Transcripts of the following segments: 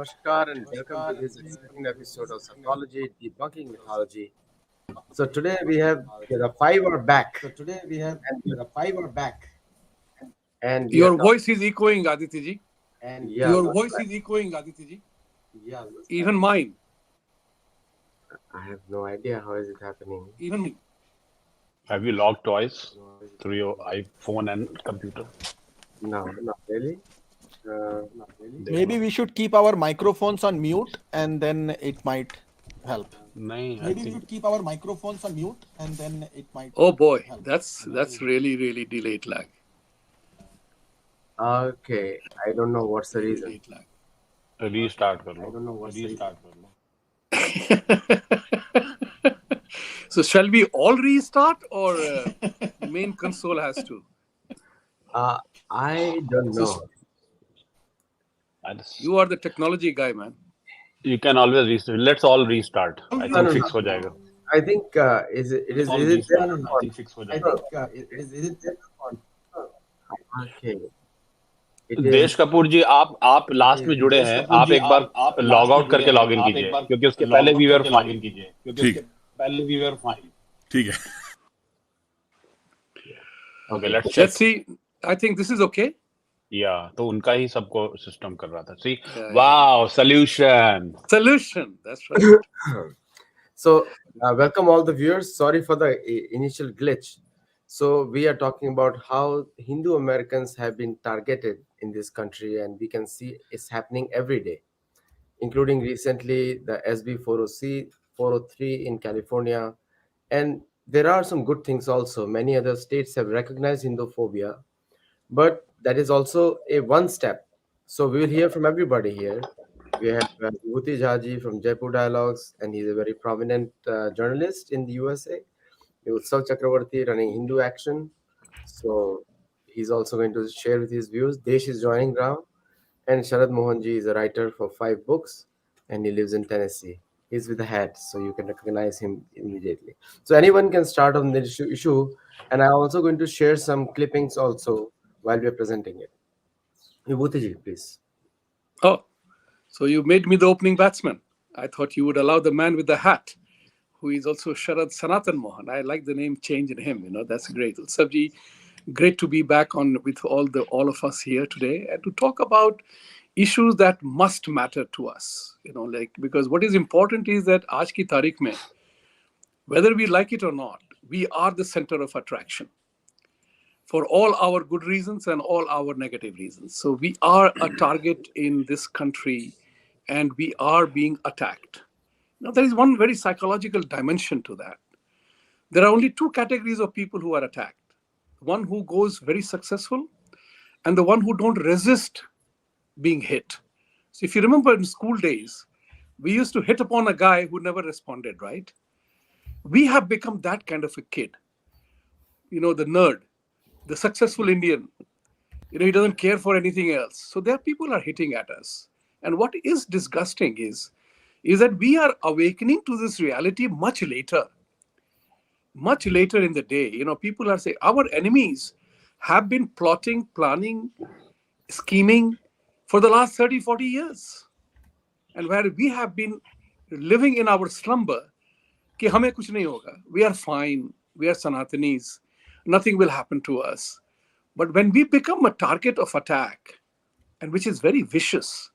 Namaskar and welcome to this exciting episode of Sattology, Debunking Mythology. So today we have the five are back, and we are Your talking. voice is echoing, Aditi ji. Yeah, looks like Even mine. I have no idea how is it happening. Have you logged twice through your iPhone and computer? No, not really. Maybe we should keep our microphones on mute and then it might help. I think Oh boy, that's really delayed lag. Okay, I don't know what's the reason. restart kar lo. So shall we all restart or main console has to? I don't know. You are the technology guy, man. You can always restart. Let's all restart. I think no, fix no. ho jayega. I think is it there on- Okay. It is देश कपूर जी आप last में जुड़े हैं. आप एक बार log out करके log in कीजिए क्योंकि उसके पहले वी वर फाइन. ठीक है. Okay, let's Let's see. I think this is okay. Yeah, तो उनका ही सबको सिस्टम कर रहा था. See, Yeah. wow, solution. Solution. That's right. So, welcome all the viewers. Sorry for the initial glitch. So, we are talking about how Hindu Americans have been targeted in this country, and we can see it's happening every day, including recently the SB 403 in California. And there are some good things also. Many other states have recognized Hinduphobia, but that is also a one step. So, we will hear from everybody here. We have Vibhuti Jhaji from Jaipur Dialogues, and he's a very prominent journalist in the USA. Utsav Chakravarti running Hindu Action. So he's also going to share with his views. Desh is joining now. And Sharad Mohanji is a writer for 5 books, and he lives in Tennessee. He's with a hat, so you can recognize him immediately. So anyone can start on the issue. And I'm also going to share some clippings also while we're presenting it. Vibhuti ji, please. Oh, so you made me the opening batsman. I thought you would allow the man with the hat, who is also Sharad Sanatan Mohan. I like the name change in him. That's great. Sabji, great to be back on with all of us here today and to talk about issues that must matter to us. Because what is important is that aaj ki tarikh mein, whether we like it or not, we are the center of attraction for all our good reasons and all our negative reasons. So we are a target in this country and we are being attacked. Now, there is one very psychological dimension to that. There are only two categories of people who are attacked. One who goes very successful and the one who don't resist being hit. So if you remember in school days, we used to hit upon a guy who never responded, right? We have become that kind of a kid. The nerd, the successful Indian. He doesn't care for anything else. So there people are hitting at us. And what is disgusting is that we are awakening to this reality much later in the day. People are saying our enemies have been plotting, planning, scheming for the last 30, 40 years. And where we have been living in our slumber, कि हमें कुछ नहीं होगा. We are fine. We are Sanatanis. Nothing will happen to us. But when we become a target of attack, and which is very vicious,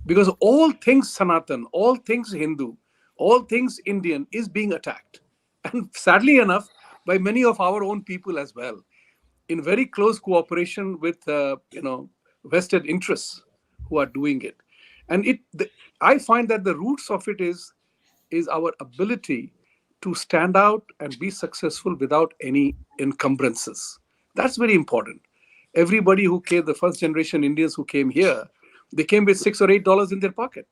because all things Sanatan, all things Hindu, all things Indian is being attacked. And sadly enough, by many of our own people as well, in very close cooperation with, vested interests who are doing it. And I find that the roots of it is our ability to stand out and be successful without any encumbrances. That's very important. Everybody who came, the first generation Indians who came here, they came with $6 or $8 in their pocket.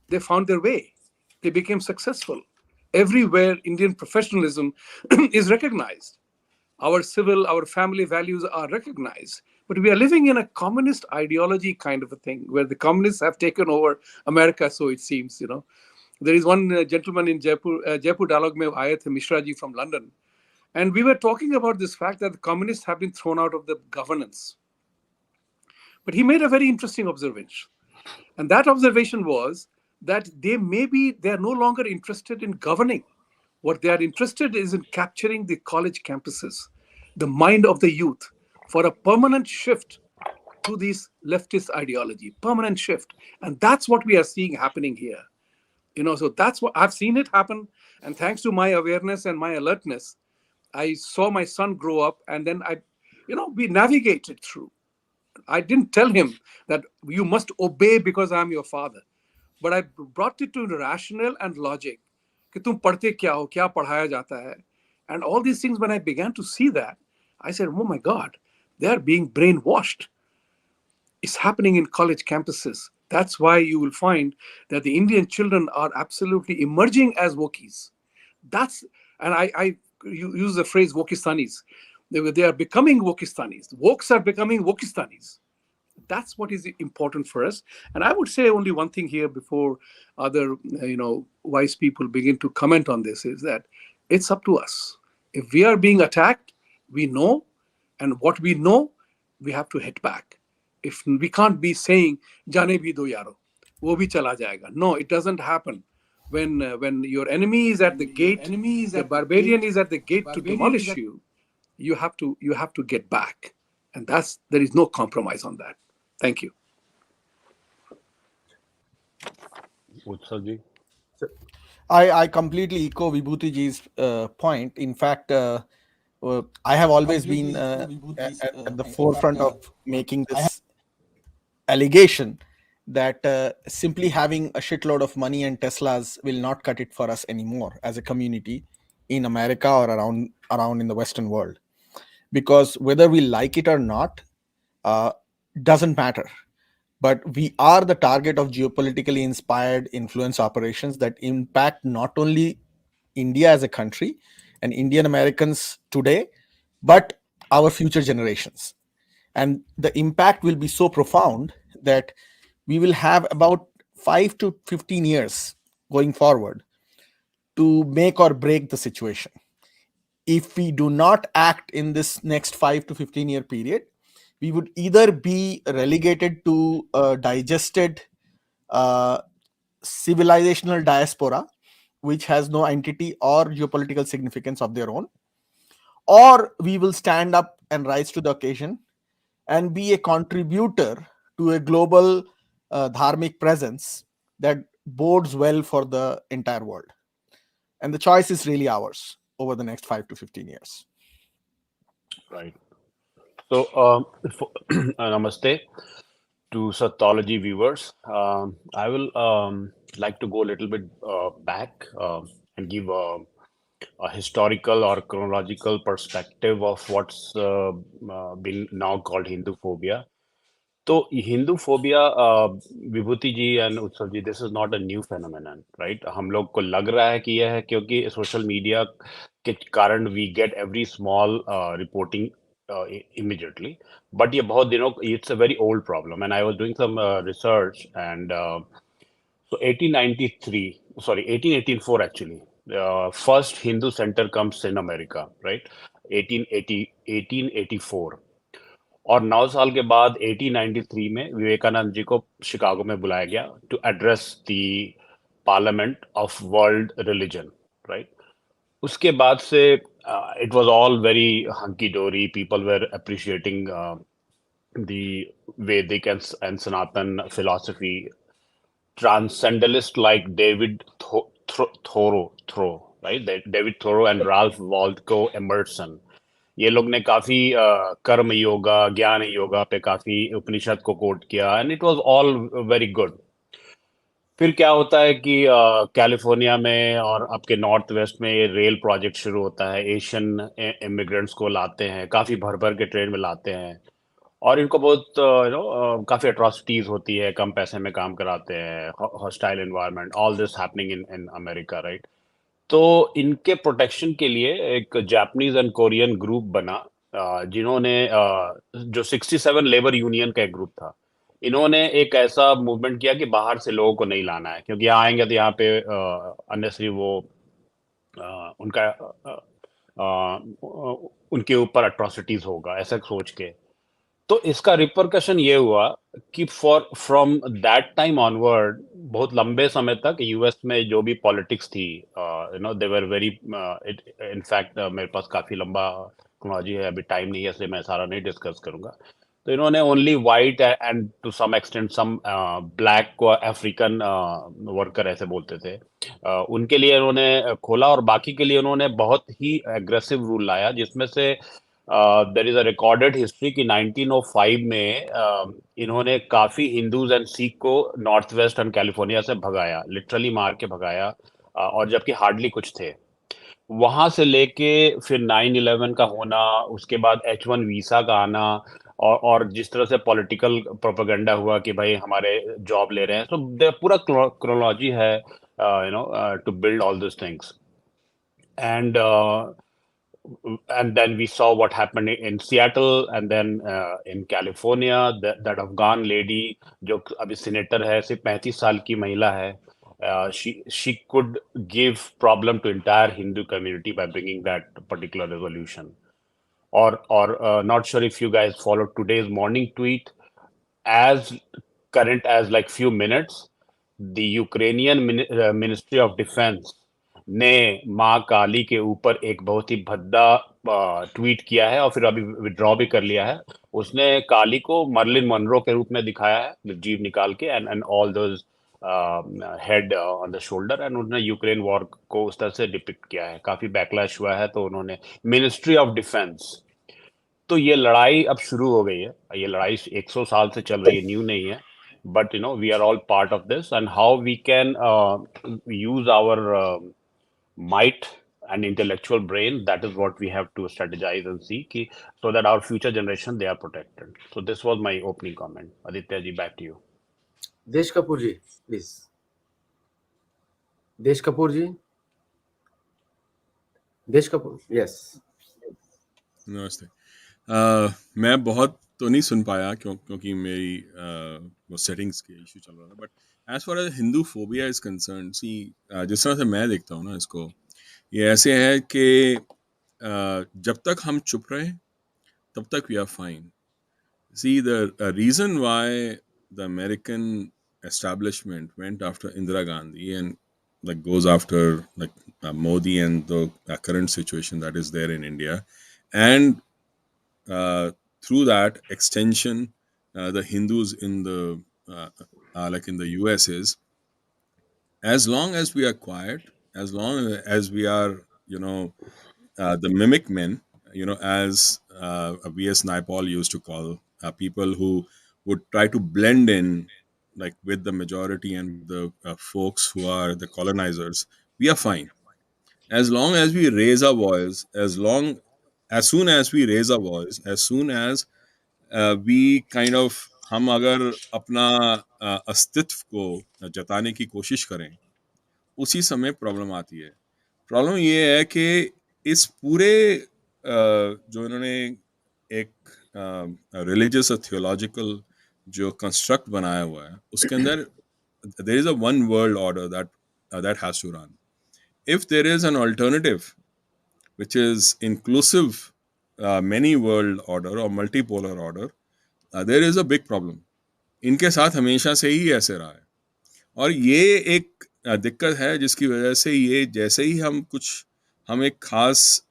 They found their way. They became successful. Everywhere Indian professionalism is recognized. Our civil, our family values are recognized. But we are living in a communist ideology kind of a thing, where the communists have taken over America, so it seems, There is one gentleman in Jaipur Dialogue mein aaye the, Mishra ji from London. And we were talking about this fact that the communists have been thrown out of the governance. But he made a very interesting observation. And that observation was that they are no longer interested in governing. What they are interested is in capturing the college campuses, the mind of the youth, for a permanent shift to this leftist ideology, permanent shift. And that's what we are seeing happening here. So that's what I've seen it happen. And thanks to my awareness and my alertness, I saw my son grow up, and then we navigated through. I didn't tell him that you must obey because I'm your father, but I brought it to rational and logic. कि तुम पढ़ते क्या हो, क्या पढ़ाया जाता है, and all these things. When I began to see that, I said, "Oh my God, they are being brainwashed." Is happening in college campuses. That's why you will find that the Indian children are absolutely emerging as Wokies. That's and I use the phrase Wokistanis. They are becoming Wokistanis. Wokes are becoming Wokistanis. That's what is important for us. And I would say only one thing here before other wise people begin to comment on this is that it's up to us. If we are being attacked, we know, and what we know, we have to hit back. If we can't be saying "Jane bhi do yaro," wo bhi chala jayega. No, it doesn't happen. When your enemy is at the gate, the barbarian is at the gate to demolish you. You have to get back, and there is no compromise on that. Thank you. उत्सव जी. So, I completely echo Vibhuti ji's point. In fact, I have always been at the forefront of making this allegation that simply having a shitload of money and Teslas will not cut it for us anymore as a community in America or around in the Western world. Because whether we like it or not uh, doesn't matter. But we are the target of geopolitically inspired influence operations that impact not only India as a country and Indian Americans today, but our future generations. And the impact will be so profound that we will have about 5 to 15 years going forward to make or break the situation. If we do not act in this next 5 to 15-year period, we would either be relegated to a digested uh, civilizational diaspora, which has no entity or geopolitical significance of their own, or we will stand up and rise to the occasion and be a contributor to a global dharmic presence that bodes well for the entire world. And the choice is really ours over the next 5 to 15 years. Right. So, namaste to Sattology viewers. I will like to go a little bit back and give a historical or chronological perspective of what's been now called Hindu phobia. तो Hindu phobia, Vibhuti ji and Utsav ji, this is not a new phenomenon, right? हम लोग को लग रहा है कि यह है क्योंकि सोशल मीडिया के कारण we get every small reporting immediately, but ये बहुत दिनों, it's a very old problem, and I was doing some research, and so 1893, sorry, 1884 actually, first Hindu center comes in America, right? 1884, और 9 साल के बाद 1893 में विवेकानंद जी को शिकागो में बुलाया गया to address the parliament of world religion, right? उसके बाद से it was all very hunky dory, people were appreciating the Vedic and Sanatan philosophy, transcendentalists like David Thoreau, right? David Thoreau and Ralph Waldo Emerson, ये लोग ने काफी कर्म योगा, ज्ञान योगा पे काफी उपनिषद को कोट किया, and it was all very good. फिर क्या होता है कि कैलिफोर्निया में और आपके नॉर्थ वेस्ट में ये रेल प्रोजेक्ट शुरू होता है. एशियन इमिग्रेंट्स को लाते हैं, काफी भर भर के ट्रेन में लाते हैं, और इनको बहुत काफी अट्रॉसिटीज होती है, कम पैसे में काम कराते हैं, hostile environment, all this happening in America, right? तो इनके प्रोटेक्शन के लिए एक जापानीज एंड कोरियन ग्रुप बना, जिन्होंने जो 67 लेबर यूनियन का एक ग्रुप था, इन्होंने एक ऐसा मूवमेंट किया कि बाहर से लोगों को नहीं लाना है, क्योंकि यहाँ आएंगे तो यहाँ पे अननेसरी वो उनका उनके ऊपर अट्रॉसिटीज होगा, ऐसा सोच के तो इसका रिपरकशन ये हुआ कि for from that time onward बहुत लंबे समय तक यूएस में जो भी पॉलिटिक्स थी, दे वर वेरी, इनफैक्ट मेरे पास काफी लंबा क्रोनोलॉजी है, अभी टाइम नहीं है इसलिए मैं सारा नहीं डिस्कस करूंगा। तो इन्होंने only white and to some extent some black को अफ्रीकन वर्कर ऐसे बोलते थे, उनके लिए इन्होंने खोला, और बाकी के लिए उन्होंने बहुत ही एग्रेसिव रूल लाया, जिसमें से there is a recorded history कि 1905 में इन्होंने काफी हिंदूज एंड सिख को नॉर्थ वेस्ट एंड कैलिफोर्निया से भगाया, लिटरली मार के भगाया, और जबकि हार्डली कुछ थे। वहां से लेके फिर 9/11 का होना, उसके बाद H1 वीसा का आना, और जिस तरह से पॉलिटिकल प्रोपेगेंडा हुआ कि भाई हमारे जॉब ले रहे हैं, तो पूरा क्रोनोलॉजी है, to build all this things. And and then we saw what happened in Seattle, and then in California, that Afghan lady जो अभी senator है, सिर्फ 35 साल की महिला है, she could give problem to entire Hindu community by bringing that particular resolution. Or not sure if you guys followed today's morning tweet, as current as like few minutes, the Ukrainian Ministry of Defense ने माँ काली के ऊपर एक बहुत ही भद्दा tweet किया है, और फिर अभी विड्रॉ भी कर लिया है। उसने काली को मर्लिन मनरो के रूप में दिखाया है, जीभ निकाल के, and all those head on the shoulder, and उन्होंने यूक्रेन वॉर को उस तरह से डिपिक्ट किया है। काफी बैकलैश हुआ है, तो उन्होंने मिनिस्ट्री ऑफ डिफेंस, तो ये लड़ाई अब शुरू हो गई है। ये लड़ाई 100 साल से चल रही है, न्यू नहीं है, but we are all part of this, and how we can use our might and intellectual brain, that is what we have to strategize and see ki, so that our future generation, they are protected. So this was my opening comment. Aditya ji, back to you. Desh Kapoor ji, please. Desh Kapoor ji. Desh Kapoor, yes. नमस्ते। मैं बहुत तो नहीं सुन पाया क्योंकि मेरी वो settings के इशू चल रहा था, but as far as Hindu phobia is concern, see जिस तरह से मैं देखता हूँ ना इसको, ये ऐसे है कि जब तक हम चुप रहे तब तक we are fine. See the reason why the American establishment went after Indira Gandhi and like goes after like Modi and the current situation that is there in India, and through that extension the Hindus in the like in the US is, as long as we are quiet, as long as we are the mimic men, as V.S. Naipaul used to call people who would try to blend in like with the majority and with the folks who are the colonizers, we are fine. As long as we raise our voice, as soon as we raise our voice, as soon as we kind of, हम अगर अपना अस्तित्व को जताने की कोशिश करें, उसी समय प्रॉब्लम आती है। प्रॉब्लम ये है कि इस पूरे जो इन्होंने एक रिलीजियस और थियोलॉजिकल जो कंस्ट्रक्ट बनाया हुआ है, उसके अंदर there is a one world order that has to run. If there is an alternative which is inclusive many world order or multipolar order, there is a big problem. इनके साथ हमेशा से ही ऐसे रहा है, और ये एक दिक्कत है जिसकी वजह से ये जैसे ही हम एक खास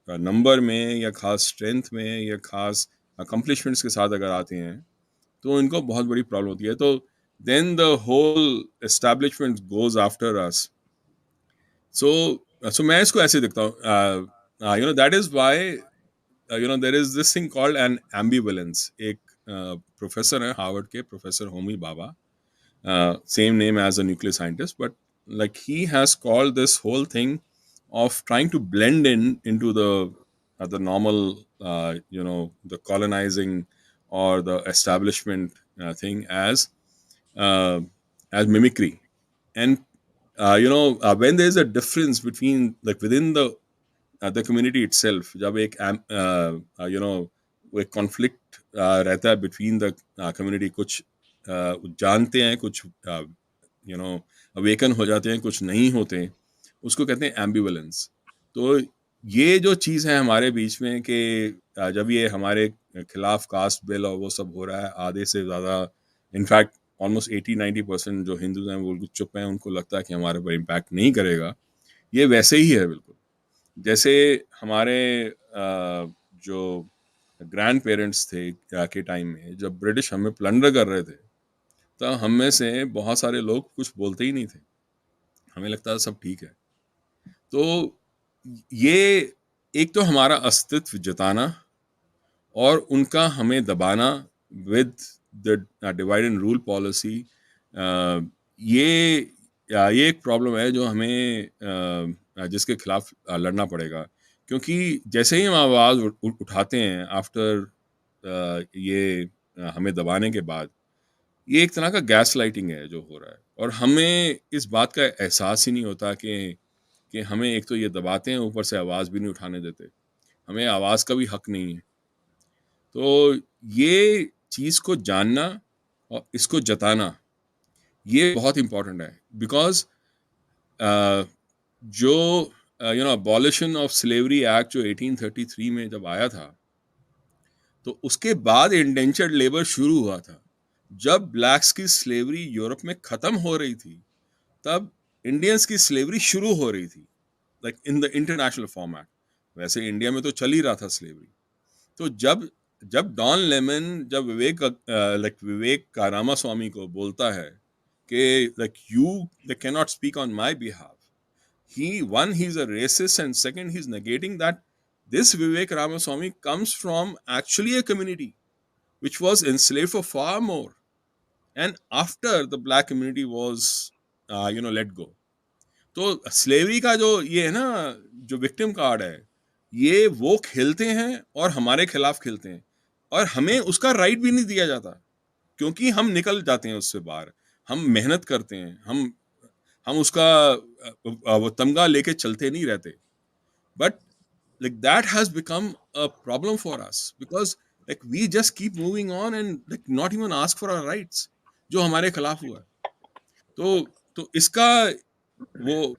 नंबर में या खास स्ट्रेंथ में या खास अकम्पलिशमेंट्स के साथ अगर आते हैं तो इनको बहुत बड़ी प्रॉब्लम होती है। तो then the whole establishment goes after us. So मैं इसको ऐसे देखता हूँ, that is why there is this thing called an ambivalence. एक प्रोफेसर है हार्वर्ड के, professor Homi Bhabha, same name as a nuclear scientist, but like he has called this whole thing of trying to blend into the normal the colonizing or the establishment thing uh, as mimicry. And when there is a difference between like within the community itself, जब एक वो एक conflict रहता है between the community, कुछ जानते हैं, कुछ अवेकन हो जाते हैं, कुछ नहीं होते, उसको कहते हैं एम्बिवेलेंस। तो ये जो चीज़ है हमारे बीच में कि जब ये हमारे खिलाफ कास्ट बिल और वो सब हो रहा है, आधे से ज़्यादा, इनफैक्ट ऑलमोस्ट 80-90% जो हिंदूज हैं वो बिल्कुल चुप हैं, उनको लगता है कि हमारे पर इम्पैक्ट नहीं करेगा। ये वैसे ही है बिल्कुल, जैसे हमारे जो ग्रैंड पेरेंट्स थे के टाइम में, जब ब्रिटिश हमें प्लंडर कर रहे थे, तो हम में से बहुत सारे लोग कुछ बोलते ही नहीं थे, हमें लगता था सब ठीक है। तो ये एक तो हमारा अस्तित्व जताना और उनका हमें दबाना with the divide and rule policy, ये ये एक प्रॉब्लम है जो हमें जिसके खिलाफ लड़ना पड़ेगा, क्योंकि जैसे ही हम आवाज़ उठाते हैं आफ्टर ये हमें दबाने के बाद, ये एक तरह का गैस लाइटिंग है जो हो रहा है, और हमें इस बात का एहसास ही नहीं होता कि हमें एक तो ये दबाते हैं, ऊपर से आवाज़ भी नहीं उठाने देते, हमें आवाज़ का भी हक नहीं है। तो ये चीज़ को जानना और इसको जताना ये बहुत इम्पोर्टेंट है, बिकॉज जो अबॉलिशन ऑफ स्लेवरी एक्ट जो 1833 में जब आया था, तो उसके बाद इंडेंचर्ड लेबर शुरू हुआ था। जब ब्लैक्स की स्लेवरी यूरोप में ख़त्म हो रही थी, तब इंडियंस की स्लेवरी शुरू हो रही थी, like in the international format. वैसे इंडिया में तो चल ही रहा था स्लेवरी। तो जब जब डॉन लेमन जब विवेक रामास्वामी को बोलता है कि like you can not speak on my behalf, he is a racist, and second he is negating that this Vivek Ramaswamy comes from actually a community which was enslaved for far more, and after the black community was let go. तो slavery का जो ये है ना, जो victim card है, ये वो खेलते हैं और हमारे खिलाफ खेलते हैं, और हमें उसका राइट भी नहीं दिया जाता, क्योंकि हम निकल जाते हैं उससे बाहर, हम मेहनत करते हैं, हम उसका वो तमगा लेके चलते नहीं रहते। But like that has become a problem for us, because like we just keep moving on and like not even ask for our rights जो हमारे खिलाफ हुआ है। तो इसका वो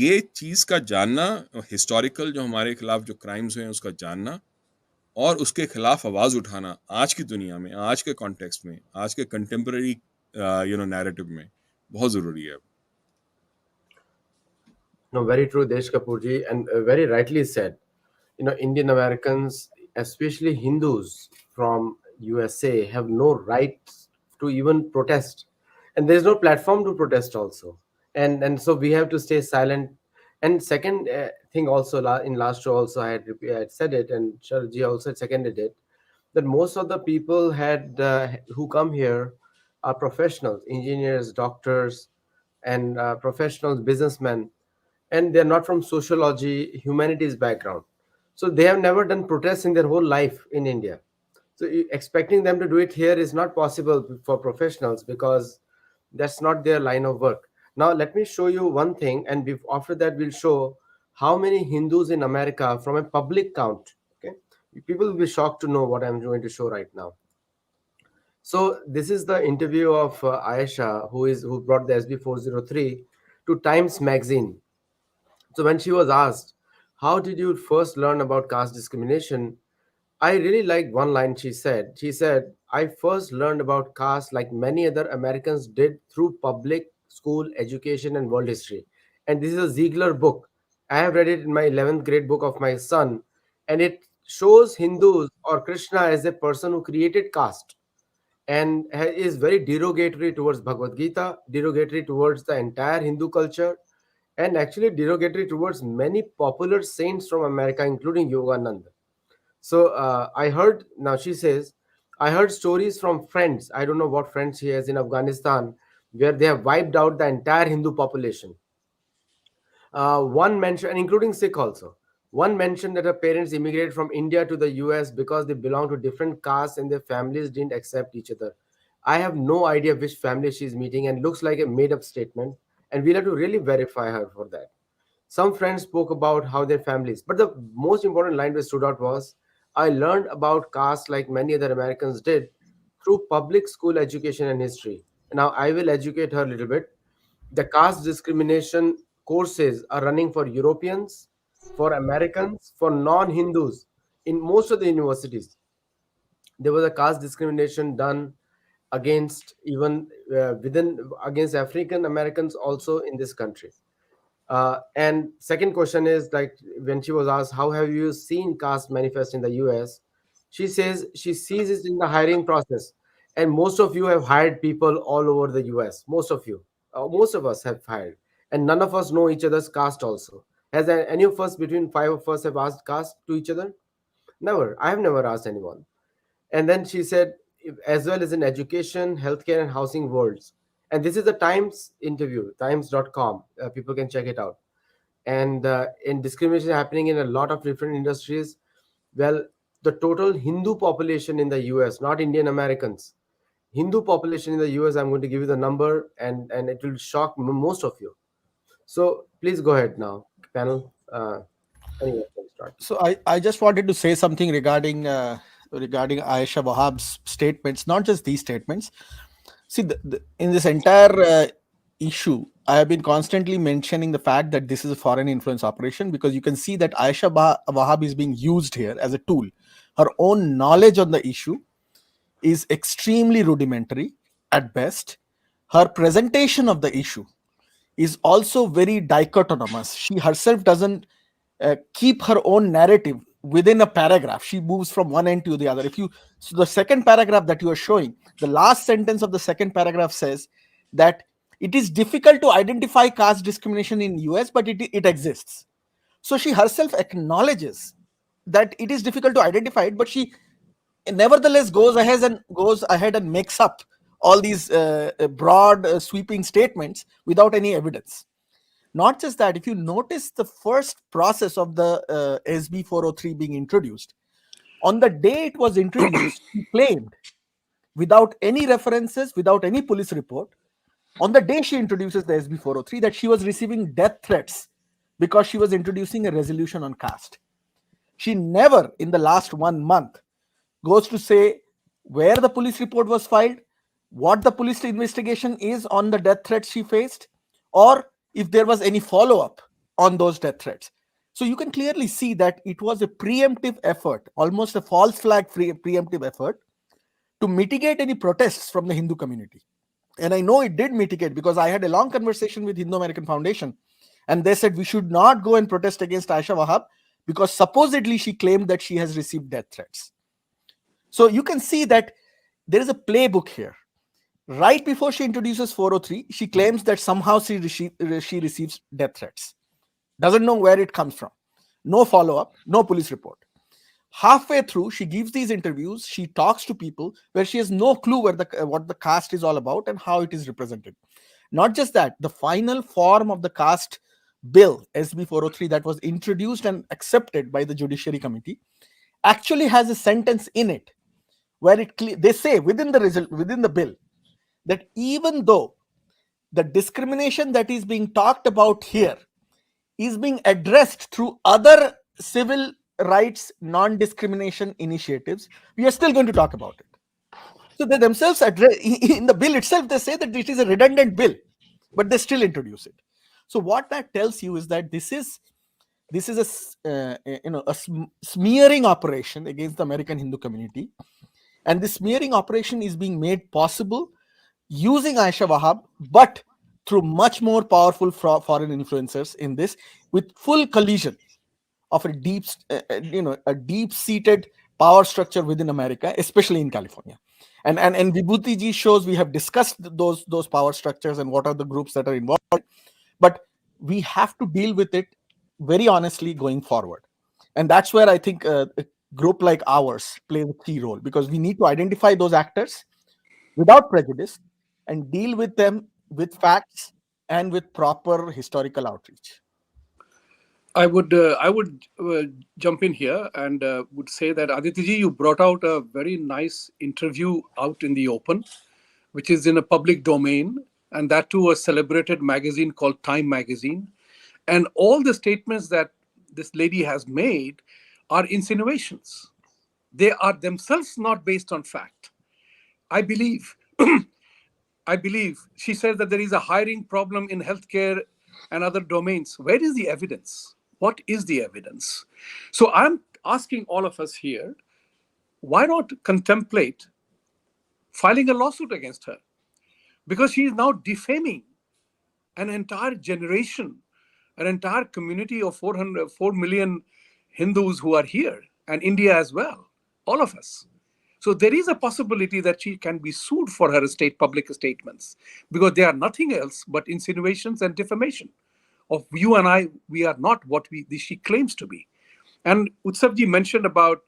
ये चीज का जानना, हिस्टोरिकल जो हमारे खिलाफ जो क्राइम्स हुए हैं उसका जानना और उसके खिलाफ आवाज उठाना आज की दुनिया में, आज के कॉन्टेक्स्ट में, आज के कंटेम्पररी नैरेटिव में बहुत जरूरी है। No, very true, Desh Kapoorji, and very rightly said. Indian Americans, especially Hindus from USA, have no right to even protest, and there is no platform to protest also, and so we have to stay silent. And second thing also, in last show also I had said it, and Sharji also seconded it, that most of the people who come here are professionals, engineers, doctors, and professionals, businessmen, and they're not from sociology, humanities background. So they have never done protests in their whole life in India. So expecting them to do it here is not possible for professionals, because that's not their line of work. Now let me show you one thing, and after that we'll show how many Hindus in America from a public count. Okay, people will be shocked to know what I'm going to show right now. So this is the interview of Aisha, who brought the SB 403 to Times Magazine. So when she was asked, "How did you first learn about caste discrimination?" I really liked one line she said. She said, "I first learned about caste like many other Americans did through public school education and world history." And this is a Ziegler book. I have read it in my 11th grade book of my son, and it shows Hindus or Krishna as a person who created caste, and is very derogatory towards Bhagavad Gita, derogatory towards the entire Hindu culture, and actually derogatory towards many popular saints from America, including Yogananda. So I heard, now she says, I heard stories from friends. I don't know what friends she has in Afghanistan, where they have wiped out the entire Hindu population. One mentioned, including Sikh also. One mentioned that her parents immigrated from India to the US because they belonged to different castes and their families didn't accept each other. I have no idea which family she's meeting, and looks like a made up statement. And we'll have to really verify her for that. Some friends spoke about how their families, but the most important line that stood out was, "I learned about caste like many other Americans did through public school education and history." Now, I will educate her a little bit. The caste discrimination courses are running for Europeans, for Americans, for non Hindus in most of the universities. There was a caste discrimination done against even within against African Americans also in this country. And second question is, like, when she was asked, how have you seen caste manifest in the US? She says she sees it in the hiring process. And most of you have hired people all over the US. Most of you, most of us have hired. And none of us know each other's caste also. Has any of us, between five of us, have asked caste to each other? Never. I have never asked anyone. And then she said, as well as in education, healthcare, and housing worlds. And this is the Times interview, times.com. People can check it out. And in discrimination happening in a lot of different industries. Well, the total Hindu population in the US, not Indian Americans, Hindu population in the US, I'm going to give you the number, and it will shock most of you. So please go ahead now, panel. Anyway, let's start. So I just wanted to say something regarding Aisha Wahhab's statements, not just these statements. See, in this entire issue, I have been constantly mentioning the fact that this is a foreign influence operation, because you can see that Aisha Wahhab is being used here as a tool. Her own knowledge on the issue is extremely rudimentary at best. Her presentation of the issue is also very dichotomous. She herself doesn't keep her own narrative within a paragraph. She moves from one end to the other. So the second paragraph that you are showing, the last sentence of the second paragraph says that it is difficult to identify caste discrimination in US, but it exists. So she herself acknowledges that it is difficult to identify it, but she nevertheless goes ahead and makes up all these broad sweeping statements without any evidence. Not just that, if you notice the first process of the SB 403 being introduced, on the day it was introduced, he claimed, without any references, without any police report, on the day she introduces the SB 403, that she was receiving death threats because she was introducing a resolution on caste. She never, in the last 1 month, goes to say where the police report was filed, what the police investigation is on the death threats she faced, or if there was any follow up on those death threats. So you can clearly see that it was a preemptive effort, almost a false flag preemptive effort, to mitigate any protests from the Hindu community. And I know it did mitigate, because I had a long conversation with Hindu American Foundation, and they said we should not go and protest against Aisha Wahhab because supposedly she claimed that she has received death threats. So you can see that there is a playbook here. Right before she introduces 403, she claims that somehow she receives death threats. Doesn't know where it comes from. No follow-up, no police report. Halfway through, she gives these interviews, she talks to people where she has no clue what the caste is all about and how it is represented. Not just that, the final form of the caste bill, SB 403, that was introduced and accepted by the Judiciary Committee, actually has a sentence in it where they say within the bill that even though the discrimination that is being talked about here is being addressed through other civil rights non-discrimination initiatives, we are still going to talk about it. So they themselves address in the bill itself, they say that it is a redundant bill, but they still introduce it. So what that tells you is that this is a smearing operation against the American Hindu community, and this smearing operation is being made possible using Aisha Wahhab, but through much more powerful foreign influencers in this, with full collision of a deep-seated power structure within America, especially in California. And Vibhuti ji shows we have discussed those power structures and what are the groups that are involved, but we have to deal with it very honestly going forward. And that's where I think a group like ours plays a key role, because we need to identify those actors without prejudice and deal with them with facts and with proper historical outreach. I would jump in here and would say that Aditya, you brought out a very nice interview out in the open, which is in a public domain, and that too a celebrated magazine called Time Magazine. And all the statements that this lady has made are insinuations. They are themselves not based on fact. I believe she says that there is a hiring problem in healthcare and other domains. Where is the evidence? What is the evidence? So I'm asking all of us here, why not contemplate filing a lawsuit against her? Because she is now defaming an entire generation, an entire community of 4 million Hindus who are here, and India as well, all of us. So there is a possibility that she can be sued for her public statements, because they are nothing else but insinuations and defamation of you and I. We are not what she claims to be. And Utsavji mentioned about,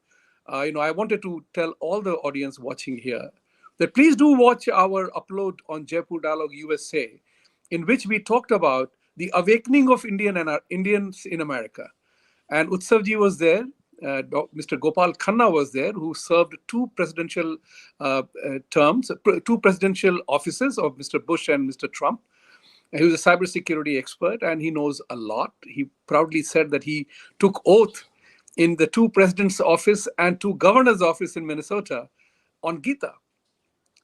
I wanted to tell all the audience watching here that please do watch our upload on Jaipur Dialogue USA, in which we talked about the awakening of Indians in America. And Utsavji was there. Mr. Gopal Khanna was there, who served two presidential terms, two presidential offices of Mr. Bush and Mr. Trump. He was a cybersecurity expert, and he knows a lot. He proudly said that he took oath in the two presidents' office and two governors' office in Minnesota on Gita.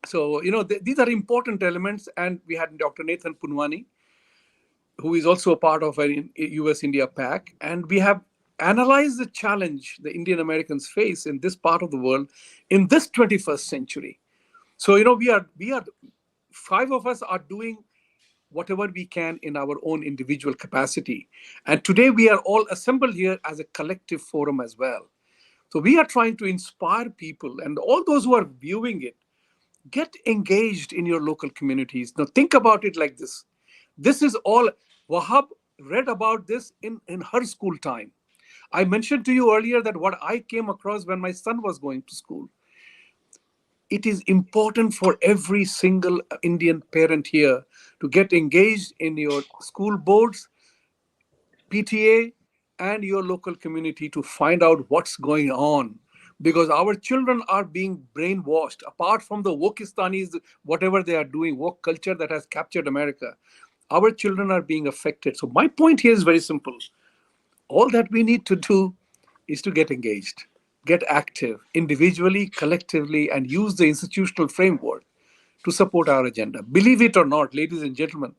So, these are important elements. And we had Dr. Nathan Punwani, who is also a part of a US-India pact. And we have analyzed the challenge the Indian Americans face in this part of the world in this 21st century. So, we are 5 of us are doing whatever we can in our own individual capacity. And today we are all assembled here as a collective forum as well. So we are trying to inspire people, and all those who are viewing it, get engaged in your local communities. Now think about it like this. This is all, Wahhab read about this in her school time. I mentioned to you earlier that what I came across when my son was going to school. It is important for every single Indian parent here to get engaged in your school boards, PTA, and your local community to find out what's going on. Because our children are being brainwashed, apart from the Wokistanis, whatever they are doing, woke culture that has captured America. Our children are being affected. So my point here is very simple. All that we need to do is to get engaged, get active individually, collectively, and use the institutional framework to support our agenda. Believe it or not, ladies and gentlemen,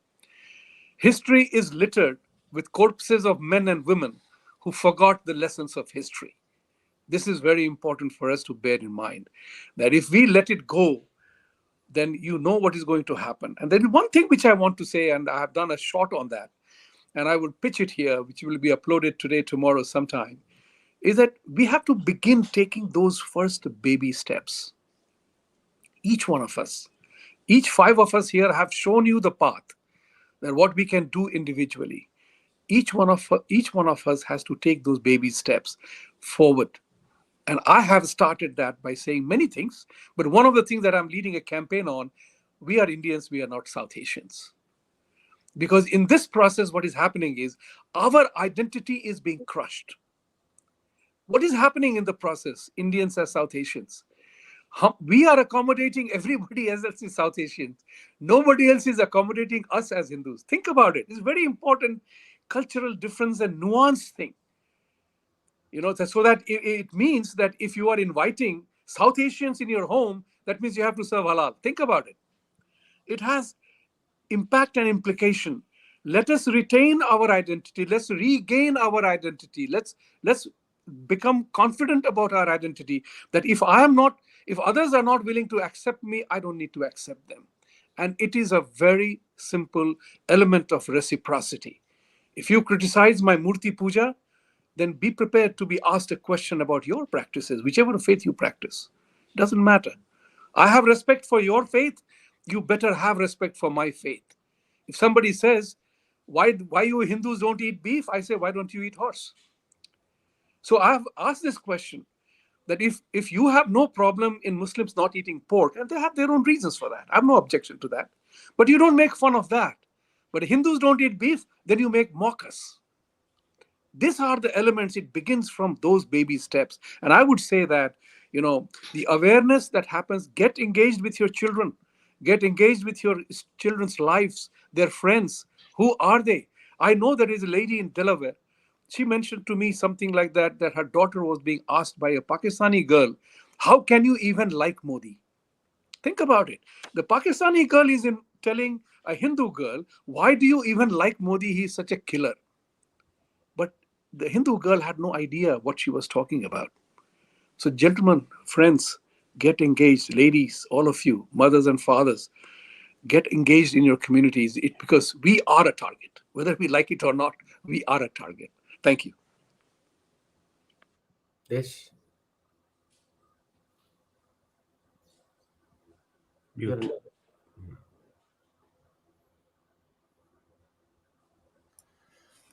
history is littered with corpses of men and women who forgot the lessons of history. This is very important for us to bear in mind, that if we let it go, then you know what is going to happen. And then one thing which I want to say, and I have done a short on that, and I will pitch it here, which will be uploaded today, tomorrow, sometime, is that we have to begin taking those first baby steps. Each one of us, each 5 of us here have shown you the path, that what we can do individually. Each one of us has to take those baby steps forward. And I have started that by saying many things, but one of the things that I'm leading a campaign on, we are Indians, we are not South Asians. Because in this process, what is happening is our identity is being crushed. What is happening in the process, Indians as South Asians? We are accommodating everybody else as South Asians. Nobody else is accommodating us as Hindus. Think about it. It's a very important cultural difference and nuance thing. So that it means that if you are inviting South Asians in your home, that means you have to serve halal. Think about it. It has impact and implication. Let us retain our identity. Let's regain our identity. Let's become confident about our identity, that if others are not willing to accept me, I don't need to accept them. And it is a very simple element of reciprocity. If you criticize my Murti Puja, then be prepared to be asked a question about your practices, whichever faith you practice. It doesn't matter. I have respect for your faith. You better have respect for my faith. If somebody says, why you Hindus don't eat beef? I say, why don't you eat horse? So I've asked this question, that if you have no problem in Muslims not eating pork, and they have their own reasons for that, I have no objection to that, but you don't make fun of that. But Hindus don't eat beef, then you mock us. These are the elements. It begins from those baby steps. And I would say that, the awareness that happens, get engaged with your children, get engaged with your children's lives, their friends. Who are they? I know there is a lady in Delaware. She mentioned to me something like that her daughter was being asked by a Pakistani girl, how can you even like Modi? Think about it. The Pakistani girl is telling a Hindu girl, why do you even like Modi? He's such a killer. But the Hindu girl had no idea what she was talking about. So, gentlemen, friends, get engaged. Ladies, all of you, mothers and fathers, get engaged in your communities because we are a target. Whether we like it or not, we are a target. Thank you. Yes, you're Mute.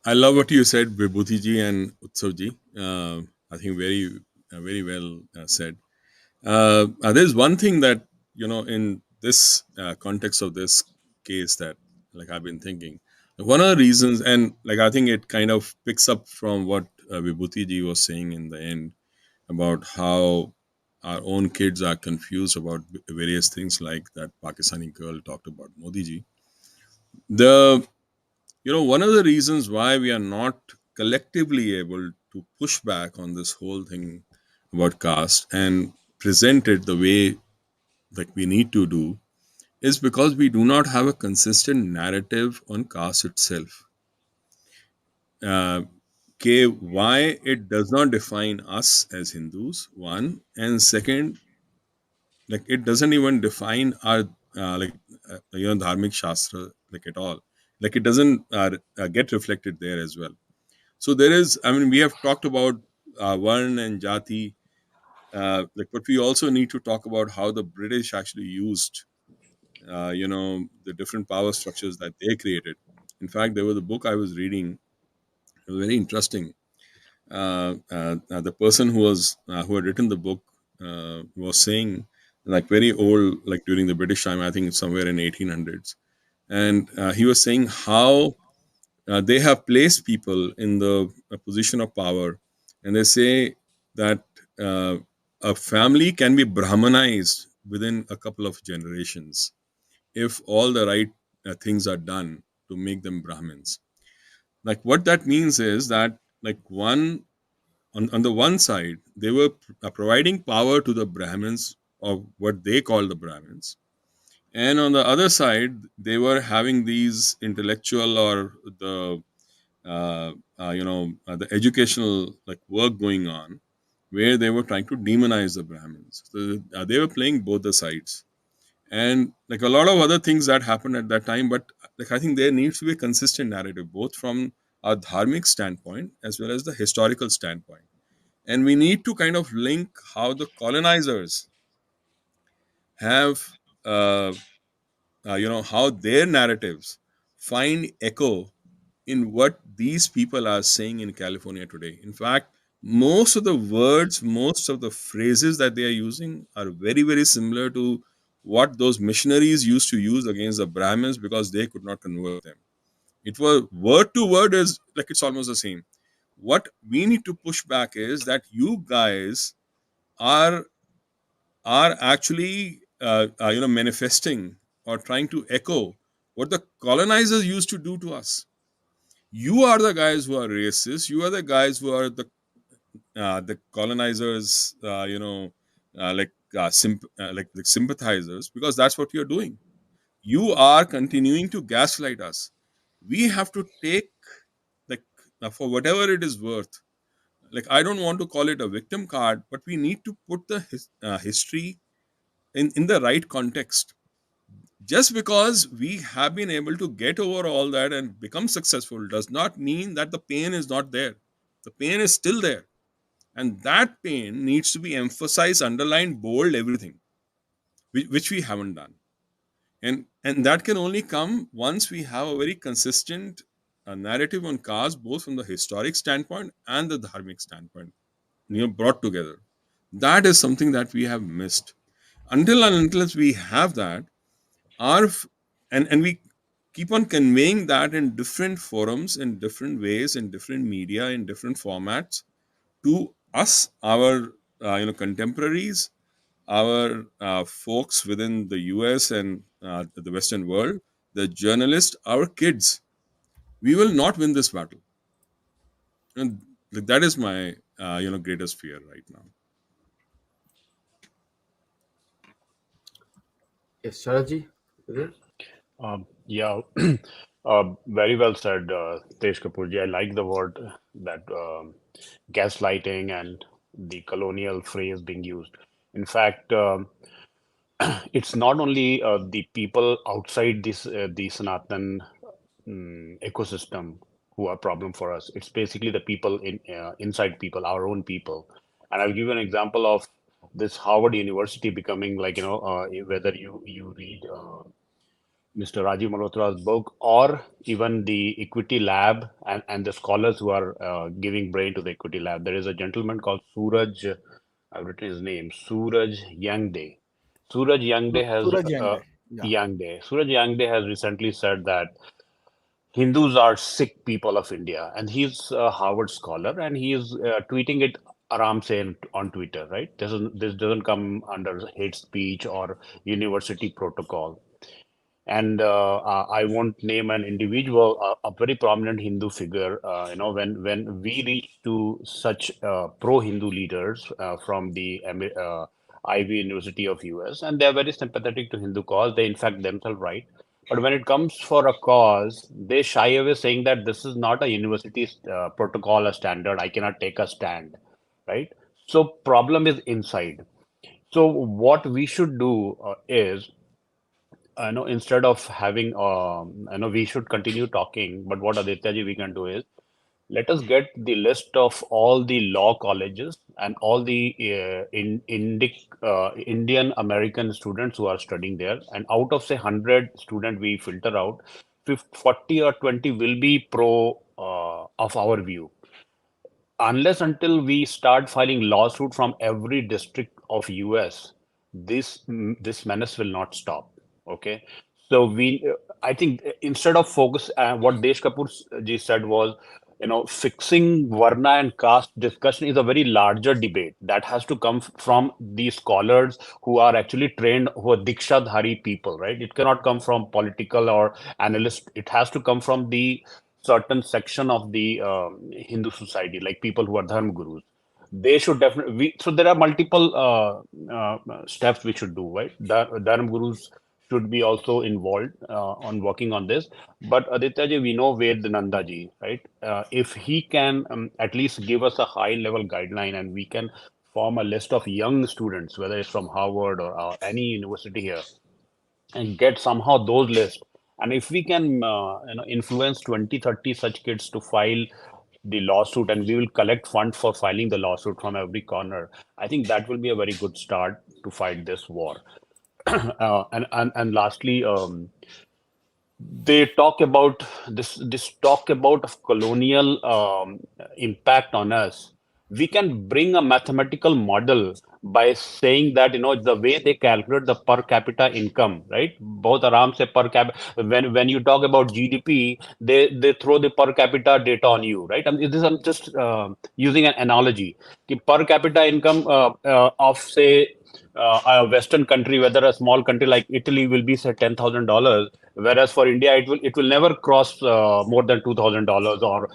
I love what you said, Vibhuti ji and Utsav ji. I think very well said. There's one thing that in this context of this case that like I've been thinking. One of the reasons, and like I think it kind of picks up from what Vibhuti ji was saying in the end about how our own kids are confused about various things, like that Pakistani girl talked about Modi ji. The one of the reasons why we are not collectively able to push back on this whole thing about caste and present it the way that we need to do is because we do not have a consistent narrative on caste itself. Why it does not define us as Hindus, one, and second, like it doesn't even define our dharmic shastra like at all. Like it doesn't get reflected there as well. So there is, I mean, we have talked about Varn and Jati, but we also need to talk about how the British actually used, the different power structures that they created. In fact, there was a book I was reading, it was very interesting. The person who had written the book was saying, like very old, like during the British time, I think somewhere in 1800s, and he was saying how they have placed people in the position of power, and they say that uh, a family can be Brahmanized within a couple of generations if all the right things are done to make them Brahmins. Like what that means is that like on the one side they were providing power to the Brahmins, or what they call the Brahmins, and on the other side they were having these intellectual or the educational like work going on where they were trying to demonize the Brahmins. So they were playing both the sides, and like a lot of other things that happened at that time. But like I think there needs to be a consistent narrative both from a dharmic standpoint as well as the historical standpoint, and we need to kind of link how the colonizers have how their narratives find echo in what these people are saying in California today. In fact, most of the words, most of the phrases that they are using are very, very similar to what those missionaries used to use against the Brahmins because they could not convert them. It was word to word is like it's almost the same. What we need to push back is that you guys are actually manifesting or trying to echo what the colonizers used to do to us. You are the guys who are racist. You are the guys who are the colonizers, like sympathizers, because that's what you're doing. You are continuing to gaslight us. We have to take like for whatever it is worth. Like I don't want to call it a victim card, but we need to put the history in the right context. Just because we have been able to get over all that and become successful does not mean that the pain is not there. The pain is still there, and that pain needs to be emphasized, underlined, bold, everything, which we haven't done. And that can only come once we have a very consistent narrative on caste, both from the historic standpoint and the dharmic standpoint, brought together. That is something that we have missed. Until we have that, our and we keep on conveying that in different forums, in different ways, in different media, in different formats to us, our contemporaries, our folks within the US and the Western world, the journalists, our kids. We will not win this battle, and that is my greatest fear right now. yes, Sharaji, is it? Yeah, very well said, Tej Kapoorji. I like the word that gaslighting and the colonial phrase being used. In fact, it's not only the people outside this the Sanatan ecosystem who are problem for us. It's basically the people inside people, our own people. And I'll give you an example of this Harvard University becoming like, whether you read Mr. Rajiv Malhotra's book, or even the Equity Lab and the scholars who are giving brain to the Equity Lab. There is a gentleman called Suraj, I've written his name, Suraj Yangde. Suraj Yangde has Suraj Yangde. Yeah. Suraj Yangde has recently said that Hindus are sick people of India, and he's a Harvard scholar, and he is tweeting it aram se on Twitter, right? This doesn't come under hate speech or university protocol. And I won't name an individual, a very prominent Hindu figure. When we reach to such pro-Hindu leaders from the Ivy University of US, and they're very sympathetic to Hindu cause. They in fact themselves write. But when it comes for a cause, they shy away, saying that this is not a university protocol, a standard. I cannot take a stand, right? So problem is inside. So what we should do is, I know, instead of having, I know we should continue talking, but what Aditya ji we can do is, let us get the list of all the law colleges and all the Indian American students who are studying there. And out of say 100 student we filter out, 40 or 20 will be pro of our view. Unless until we start filing lawsuit from every district of US, this menace will not stop. Okay, so I think instead of focus, what Desh Kapoor ji said was, fixing Varna and caste discussion is a very larger debate that has to come from the scholars who are actually trained, who are Dikshadhari people, right? It cannot come from political or analyst. It has to come from the certain section of the Hindu society, like people who are dharma gurus. They should definitely. So there are multiple steps we should do, right? Dharma gurus should be also involved on working on this. But Aditya ji, we know Vednanda ji, right? If he can at least give us a high level guideline, and we can form a list of young students, whether it's from Harvard or any university here, and get somehow those lists. And if we can influence 20, 30 such kids to file the lawsuit, and we will collect funds for filing the lawsuit from every corner, I think that will be a very good start to fight this war. And lastly, they talk about this talk about of colonial impact on us. We can bring a mathematical model by saying that, the way they calculate the per capita income, right? Both aram se per cap, when you talk about GDP, they throw the per capita data on you, right? I'm just using an analogy. The per capita income of say a Western country, whether a small country like Italy, will be say $10,000, whereas for India it will never cross more than $2,000 or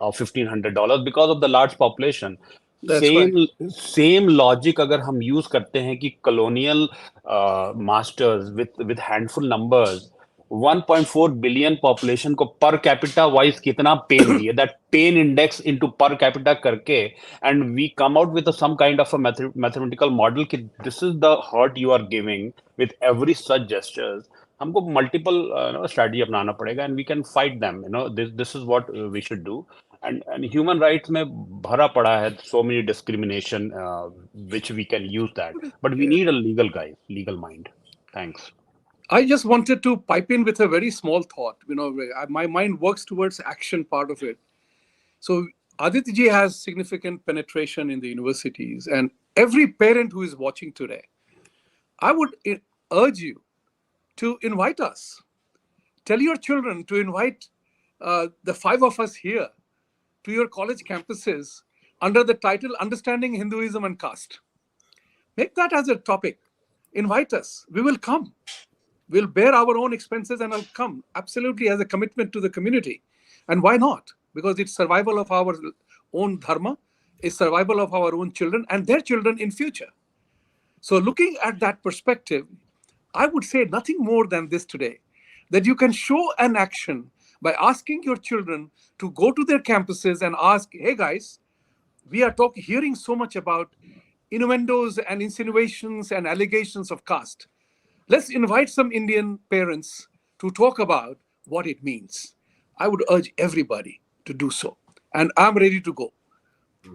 $1,500 because of the large population. That's same right. Same logic अगर हम use करते हैं कि colonial masters with handful numbers 1.4 billion population को per capita wise कितना pain दिए, that pain index into per capita करके, and we come out with some kind of a mathematical model कि this is the hurt you are giving with every such gestures. हमको multiple strategy अपनाना पड़ेगा, and we can fight them. This is what we should do. And human rights में भरा पड़ा है so many discrimination which we can use that, but we need a legal mind. Thanks. I just wanted to pipe in with a very small thought. My mind works towards action part of it. So Aditya ji has significant penetration in the universities, and every parent who is watching today, I would urge you to invite us. Tell your children to invite the five of us here to your college campuses under the title Understanding Hinduism and Caste. Make that as a topic. Invite us. We will come. We'll bear our own expenses and I'll come. Absolutely, as a commitment to the community. And why not? Because it's survival of our own dharma, it's survival of our own children and their children in future. So looking at that perspective, I would say nothing more than this today, that you can show an action by asking your children to go to their campuses and ask, hey guys, We are hearing so much about innuendos and insinuations and allegations of caste. Let's invite some Indian parents to talk about what it means. I would urge everybody to do so. And I'm ready to go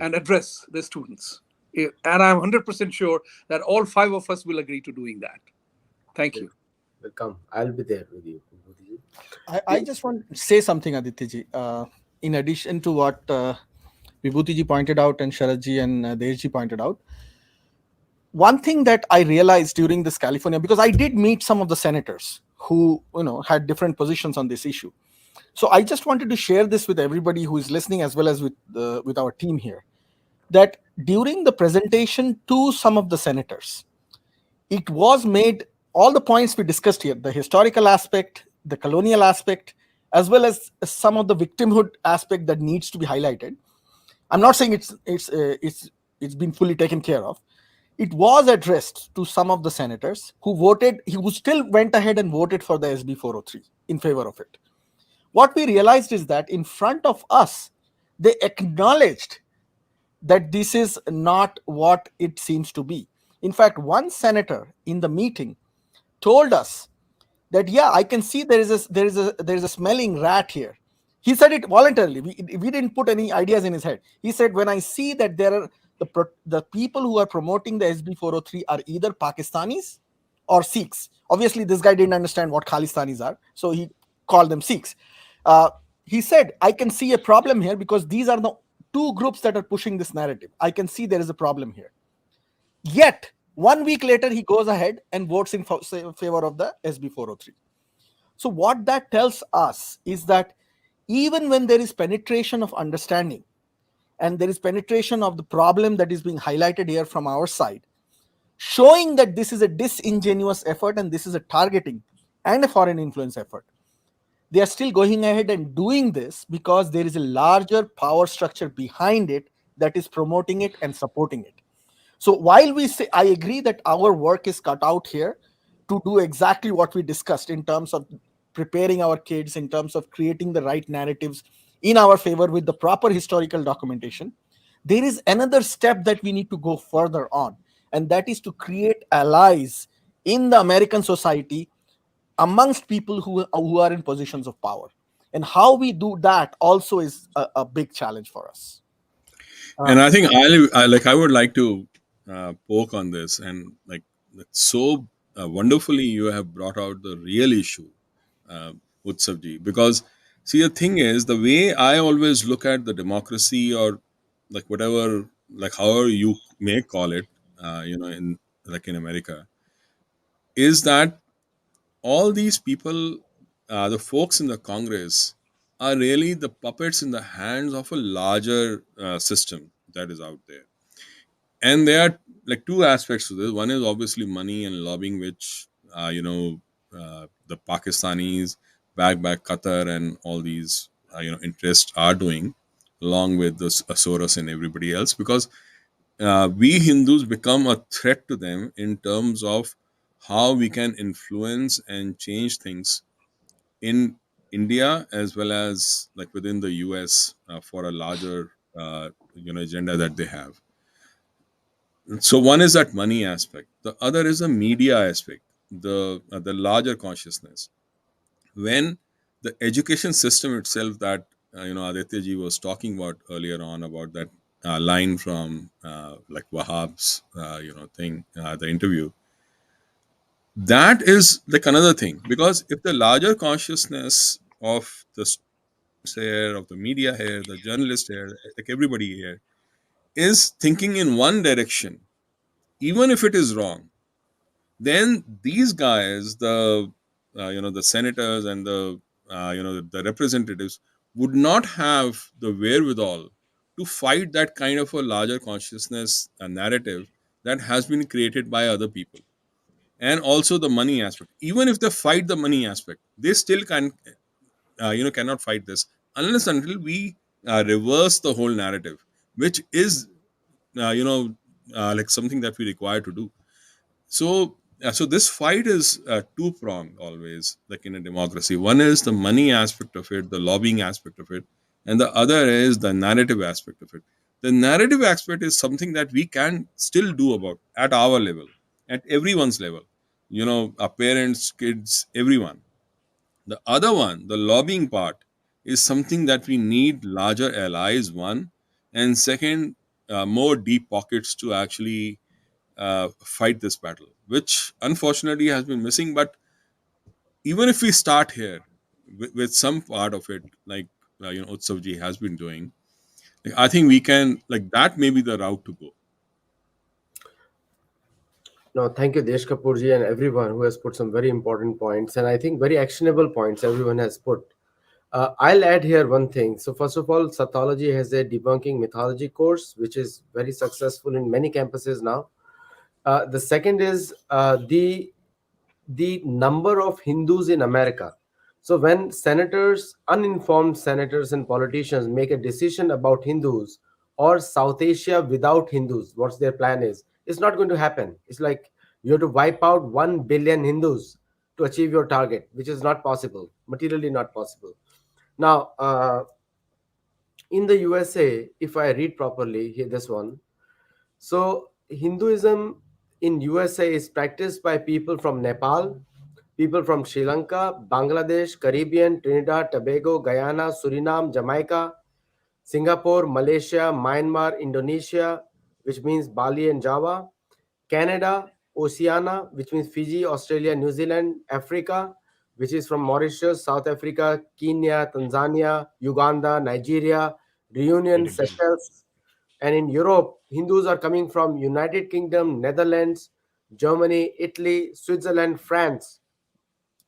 and address the students. And I'm 100% sure that all five of us will agree to doing that. Thank you. Welcome. I'll be there with you, Vibhuti. I just want to say something, Aditya. In addition to what Vibhuti pointed out and Sharadji and Deshji pointed out, one thing that I realized during this California, because I did meet some of the senators who had different positions on this issue. So I just wanted to share this with everybody who is listening, as well as with our team here, that during the presentation to some of the senators, it was made, all the points we discussed here, the historical aspect, the colonial aspect, as well as some of the victimhood aspect that needs to be highlighted. I'm not saying it's been fully taken care of. It was addressed to some of the senators who still went ahead and voted for the SB 403 in favor of it. What we realized is that in front of us, they acknowledged that this is not what it seems to be. In fact, one senator in the meeting told us that, yeah, I can see there is a smelling rat here. He said it voluntarily. We didn't put any ideas in his head. He said, when I see that there are the people who are promoting the SB 403 are either Pakistanis or Sikhs. Obviously, this guy didn't understand what Khalistanis are, so he called them Sikhs. He said, I can see a problem here because these are the two groups that are pushing this narrative. I can see there is a problem here. Yet, 1 week later, he goes ahead and votes in favor of the SB 403. So what that tells us is that even when there is penetration of understanding and there is penetration of the problem that is being highlighted here from our side, showing that this is a disingenuous effort and this is a targeting and a foreign influence effort, they are still going ahead and doing this because there is a larger power structure behind it that is promoting it and supporting it. So while we say, I agree that our work is cut out here to do exactly what we discussed in terms of preparing our kids, in terms of creating the right narratives in our favor with the proper historical documentation, there is another step that we need to go further on, and that is to create allies in the American society amongst people who are in positions of power. And how we do that also is a big challenge for us. And I think I would like to poke on this, and like so wonderfully you have brought out the real issue, Utsavji, because see, the thing is, the way I always look at the democracy, or like whatever, like however you may call it, in like in America, is that all these people, the folks in the Congress, are really the puppets in the hands of a larger system that is out there. And there are like two aspects to this. One is obviously money and lobbying, which the Pakistanis, backed by Qatar and all these interests are doing, along with the Soros and everybody else, because we Hindus become a threat to them in terms of how we can influence and change things in India as well as like within the US for a larger agenda that they have. So one is that money aspect. The other is the media aspect, the larger consciousness. When the education system itself that Aditya ji was talking about earlier on, about that line from like Wahhab's thing, the interview, that is like another thing, because if the larger consciousness of the students here, of the media here, the journalists here, like everybody here, is thinking in one direction, even if it is wrong, then these guys, the senators and the representatives, would not have the wherewithal to fight that kind of a larger consciousness narrative that has been created by other people. And also the money aspect. Even if they fight the money aspect, they still cannot fight this unless until we reverse the whole narrative, which is like something that we require to do. So this fight is two pronged always, like in a democracy. One is the money aspect of it, the lobbying aspect of it, and the other is the narrative aspect of it. The narrative aspect is something that we can still do about at our level, at everyone's level. Our parents, kids, everyone. The other one, the lobbying part, is something that we need larger allies, one, and second, more deep pockets to actually fight this battle, which unfortunately has been missing. But even if we start here with some part of it, like Utsavji has been doing, I think we can, like, that may be the route to go. No, thank you, Desh Kapoorji, and everyone who has put some very important points, and I think very actionable points everyone has put. I'll add here one thing. So, first of all, Sattology has a debunking mythology course, which is very successful in many campuses now. The second is the number of Hindus in America. So when senators, uninformed senators and politicians make a decision about Hindus or South Asia without Hindus, what's their plan is, it's not going to happen. It's like you have to wipe out 1 billion Hindus to achieve your target, which is not possible, materially not possible. Now, in the USA, if I read properly, here this one, so Hinduism in USA is practiced by people from Nepal, people from Sri Lanka, Bangladesh, Caribbean, Trinidad, Tobago, Guyana, Suriname, Jamaica, Singapore, Malaysia, Myanmar, Indonesia, which means Bali and Java, Canada, Oceania, which means Fiji, Australia, New Zealand, Africa, which is from Mauritius, South Africa, Kenya, Tanzania, Uganda, Nigeria, Reunion, Caribbean. Seychelles, and in Europe, Hindus are coming from United Kingdom, Netherlands, Germany, Italy, Switzerland, France.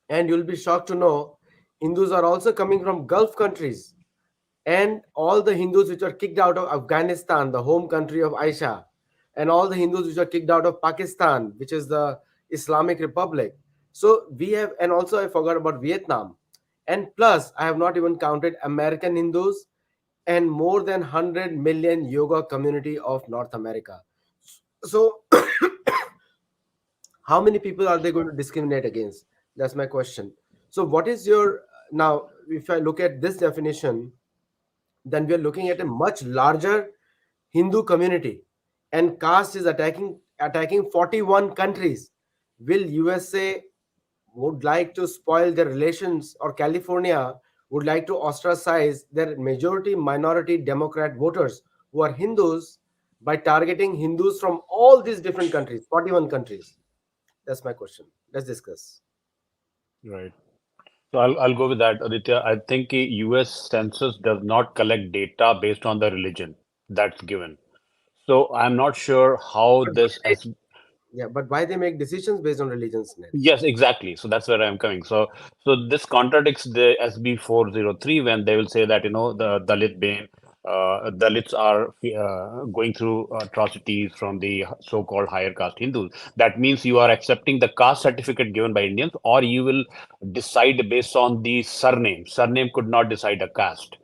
And you'll be shocked to know Hindus are also coming from Gulf countries. And all the Hindus which are kicked out of Afghanistan, the home country of Aisha, and all the Hindus which are kicked out of Pakistan, which is the Islamic Republic. So we have, and also I forgot about Vietnam. And plus, I have not even counted American Hindus and more than 100 million yoga community of North America. So how many people are they going to discriminate against? That's my question. So what is your, now if I look at this definition, then we are looking at a much larger Hindu community, and caste is attacking 41 countries. Will USA would like to spoil their relations, or California would like to ostracize their majority minority Democrat voters who are Hindus by targeting Hindus from all these different countries, 41 countries? That's my question. Let's discuss. Right. So I'll go with that, Aditya. I think a US Census does not collect data based on the religion that's given. So I'm not sure how But this why as Yeah, but why they make decisions based on religions, Ned? yes, exactly. So that's where I'm coming. So this contradicts the SB 403 when they will say that the Dalits are going through atrocities from the so-called higher caste Hindus. That means you are accepting the caste certificate given by Indians, or you will decide based on the surname. Surname could not decide a caste.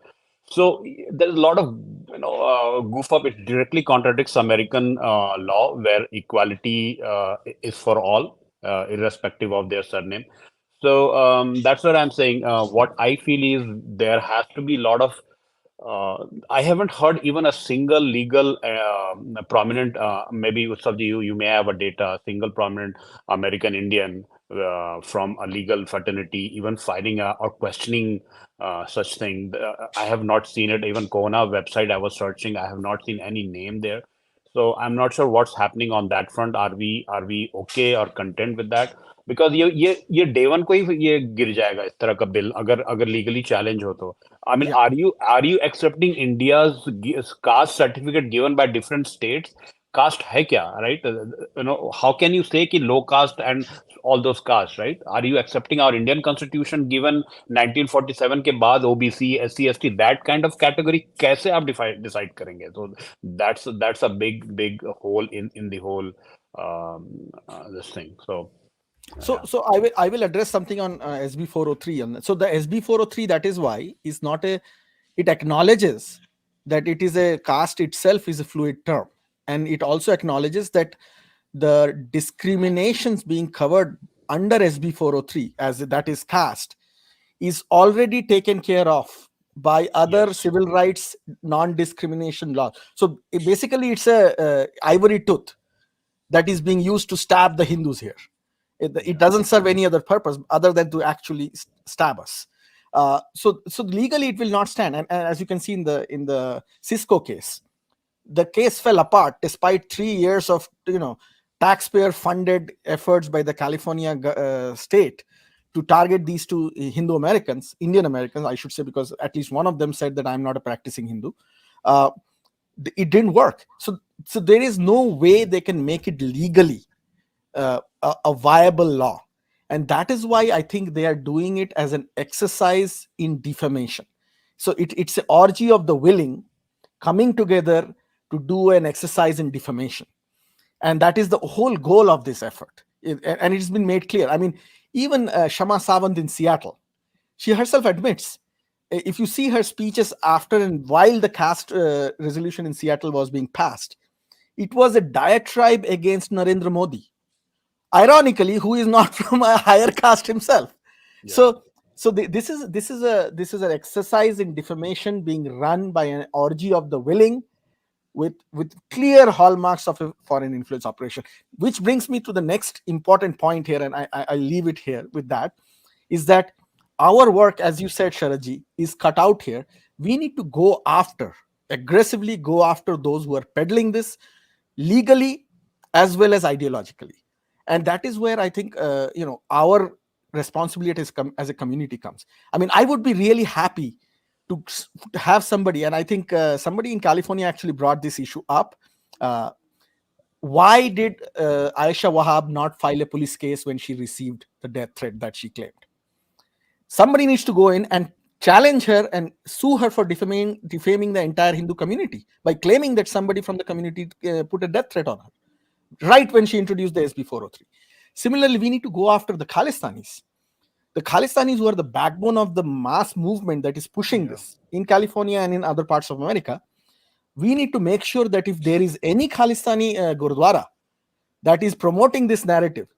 So there's a lot of goof up. It directly contradicts American law, where equality is for all, irrespective of their surname. So that's what I'm saying. What I feel is there has to be a lot of I haven't heard even a single legal prominent, maybe Utsav ji, you may have a data, a single prominent American Indian from a legal fraternity, even filing or questioning such thing. I have not seen it. Even Kona website I was searching, I have not seen any name there. So I'm not sure what's happening on that front. Are we okay or content with that? Because ये day one को ही ये गिर जाएगा इस तरह का bill अगर अगर लीगली चैलेंज हो तो I mean, Yeah. are you accepting India's caste certificate given by different states? Caste hai kya, right? How can you say कि low caste and all those castes, right? Are you accepting our Indian Constitution given 1947 के बाद OBC, SC, ST, that kind of category? कैसे आप decide करेंगे? So that's a big hole in the whole this thing. So So, yeah. so I will address something on SB 403. So the SB 403, that is why is not a. It acknowledges that it is a caste itself is a fluid term, and it also acknowledges that the discriminations being covered under SB 403 as that is caste is already taken care of by other Yes. civil rights non-discrimination laws. So basically, it's a ivory tooth that is being used to stab the Hindus here. It Yeah. doesn't serve any other purpose other than to actually stab us. So legally it will not stand. And as you can see in the Cisco case, the case fell apart despite 3 years of taxpayer funded efforts by the California state to target these two Hindu Americans, Indian Americans, I should say, because at least one of them said that I'm not a practicing Hindu. Uh, it didn't work. So there is no way they can make it legally a viable law. And that is why I think they are doing it as an exercise in defamation. So it's an orgy of the willing coming together to do an exercise in defamation. And that is the whole goal of this effort. And it's been made clear. I mean, even Shama Sawant in Seattle, she herself admits, if you see her speeches after and while the caste resolution in Seattle was being passed, it was a diatribe against Narendra Modi, ironically, who is not from a higher caste himself. Yeah. So this is an exercise in defamation being run by an orgy of the willing, with clear hallmarks of a foreign influence operation. Which brings me to the next important point here, and I leave it here with that, is that our work, as you said, Sharaji, is cut out here. We need to aggressively go after those who are peddling this legally as well as ideologically. And that is where I think our responsibility as a community comes. I mean, I would be really happy to have somebody, and I think somebody in California actually brought this issue up. uh, why did Aisha Wahhab not file a police case when she received the death threat that she claimed? Somebody needs to go in and challenge her and sue her for defaming the entire Hindu community by claiming that somebody from the community put a death threat on her right when she introduced the SB 403. Similarly, we need to go after the Khalistanis. The Khalistanis, who are the backbone of the mass movement that is pushing Yeah. this in California and in other parts of America. We need to make sure that if there is any Khalistani Gurdwara that is promoting this narrative,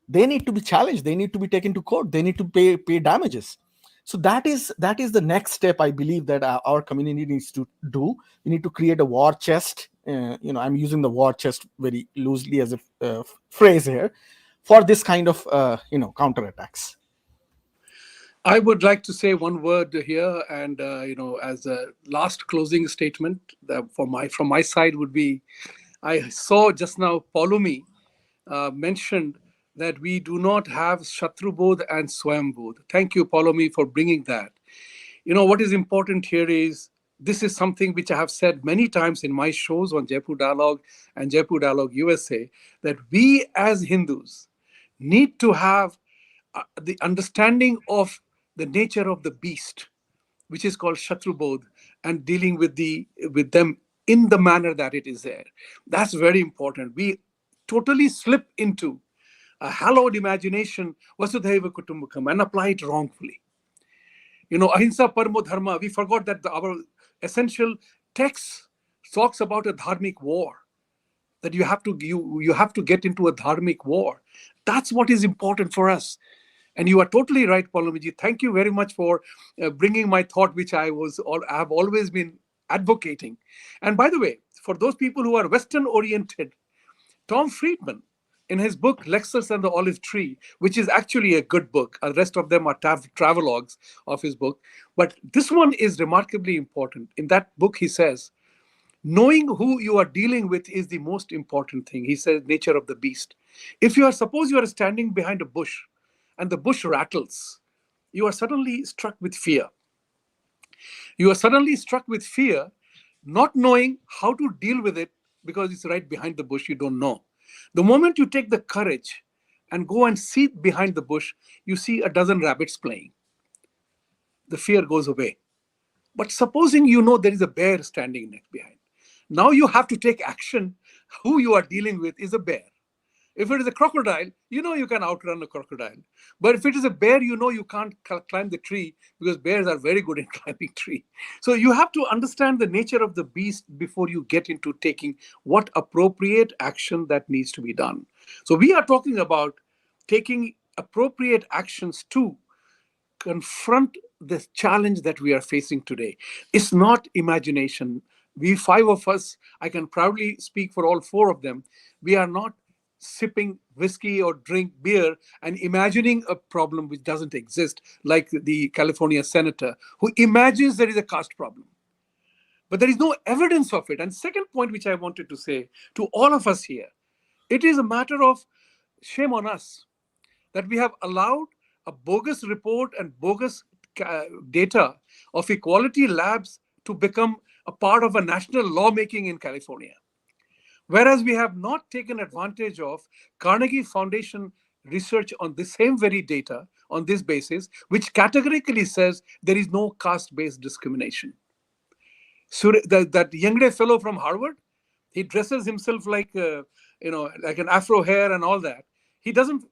they need to be challenged. They need to be taken to court. They need to pay damages. So that is the next step, I believe, that our community needs to do. We need to create a war chest. I'm using the war chest very loosely as a phrase here for this kind of counterattacks. I would like to say one word here, and as a last closing statement, that from my side would be, I saw just now Paulomi mentioned that we do not have Shatrubodh and Swayambodh. Thank you, Paulomi, for bringing that. What is important here is, this is something which I have said many times in my shows on Jaipur Dialogue and Jaipur Dialogue USA, that we as Hindus need to have the understanding of the nature of the beast, which is called Shatrubodh, and dealing with them in the manner that it is there. That's very important. We totally slip into a hallowed imagination, Vasudhaiva Kutumbakam, and apply it wrongfully. Ahimsa Parmo Dharma, we forgot that our essential text talks about a dharmic war, that you have to get into a dharmic war. That's what is important for us. And you are totally right, Paulamiji. Thank you very much for bringing my thought, which I have always been advocating. And by the way, for those people who are Western oriented, Tom Friedman, in his book Lexus and the Olive Tree, which is actually a good book, the rest of them are travelogues of his book, but this one is remarkably important. In that book, he says, knowing who you are dealing with is the most important thing. He says, nature of the beast. If suppose you are standing behind a bush and the bush rattles, you are suddenly struck with fear. You are suddenly struck with fear, not knowing how to deal with it because it's right behind the bush, you don't know. The moment you take the courage and go and see behind the bush, you see a dozen rabbits playing. The fear goes away. But supposing there is a bear standing next behind. Now you have to take action. Who you are dealing with is a bear. If it is a crocodile, you can outrun a crocodile. But if it is a bear, you can't climb the tree, because bears are very good in climbing tree. So you have to understand the nature of the beast before you get into taking what appropriate action that needs to be done. So we are talking about taking appropriate actions to confront the challenge that we are facing today. It's not imagination. We five of us, I can proudly speak for all four of them, we are not sipping whiskey or drink beer and imagining a problem which doesn't exist, like the California senator who imagines there is a caste problem. But there is no evidence of it. And second point, which I wanted to say to all of us here, it is a matter of shame on us that we have allowed a bogus report and bogus data of equality labs to become a part of a national lawmaking in California. Whereas we have not taken advantage of Carnegie Foundation research on the same very data on this basis, which categorically says there is no caste based discrimination. That young fellow from Harvard, he dresses himself like like an afro hair and all that. He doesn't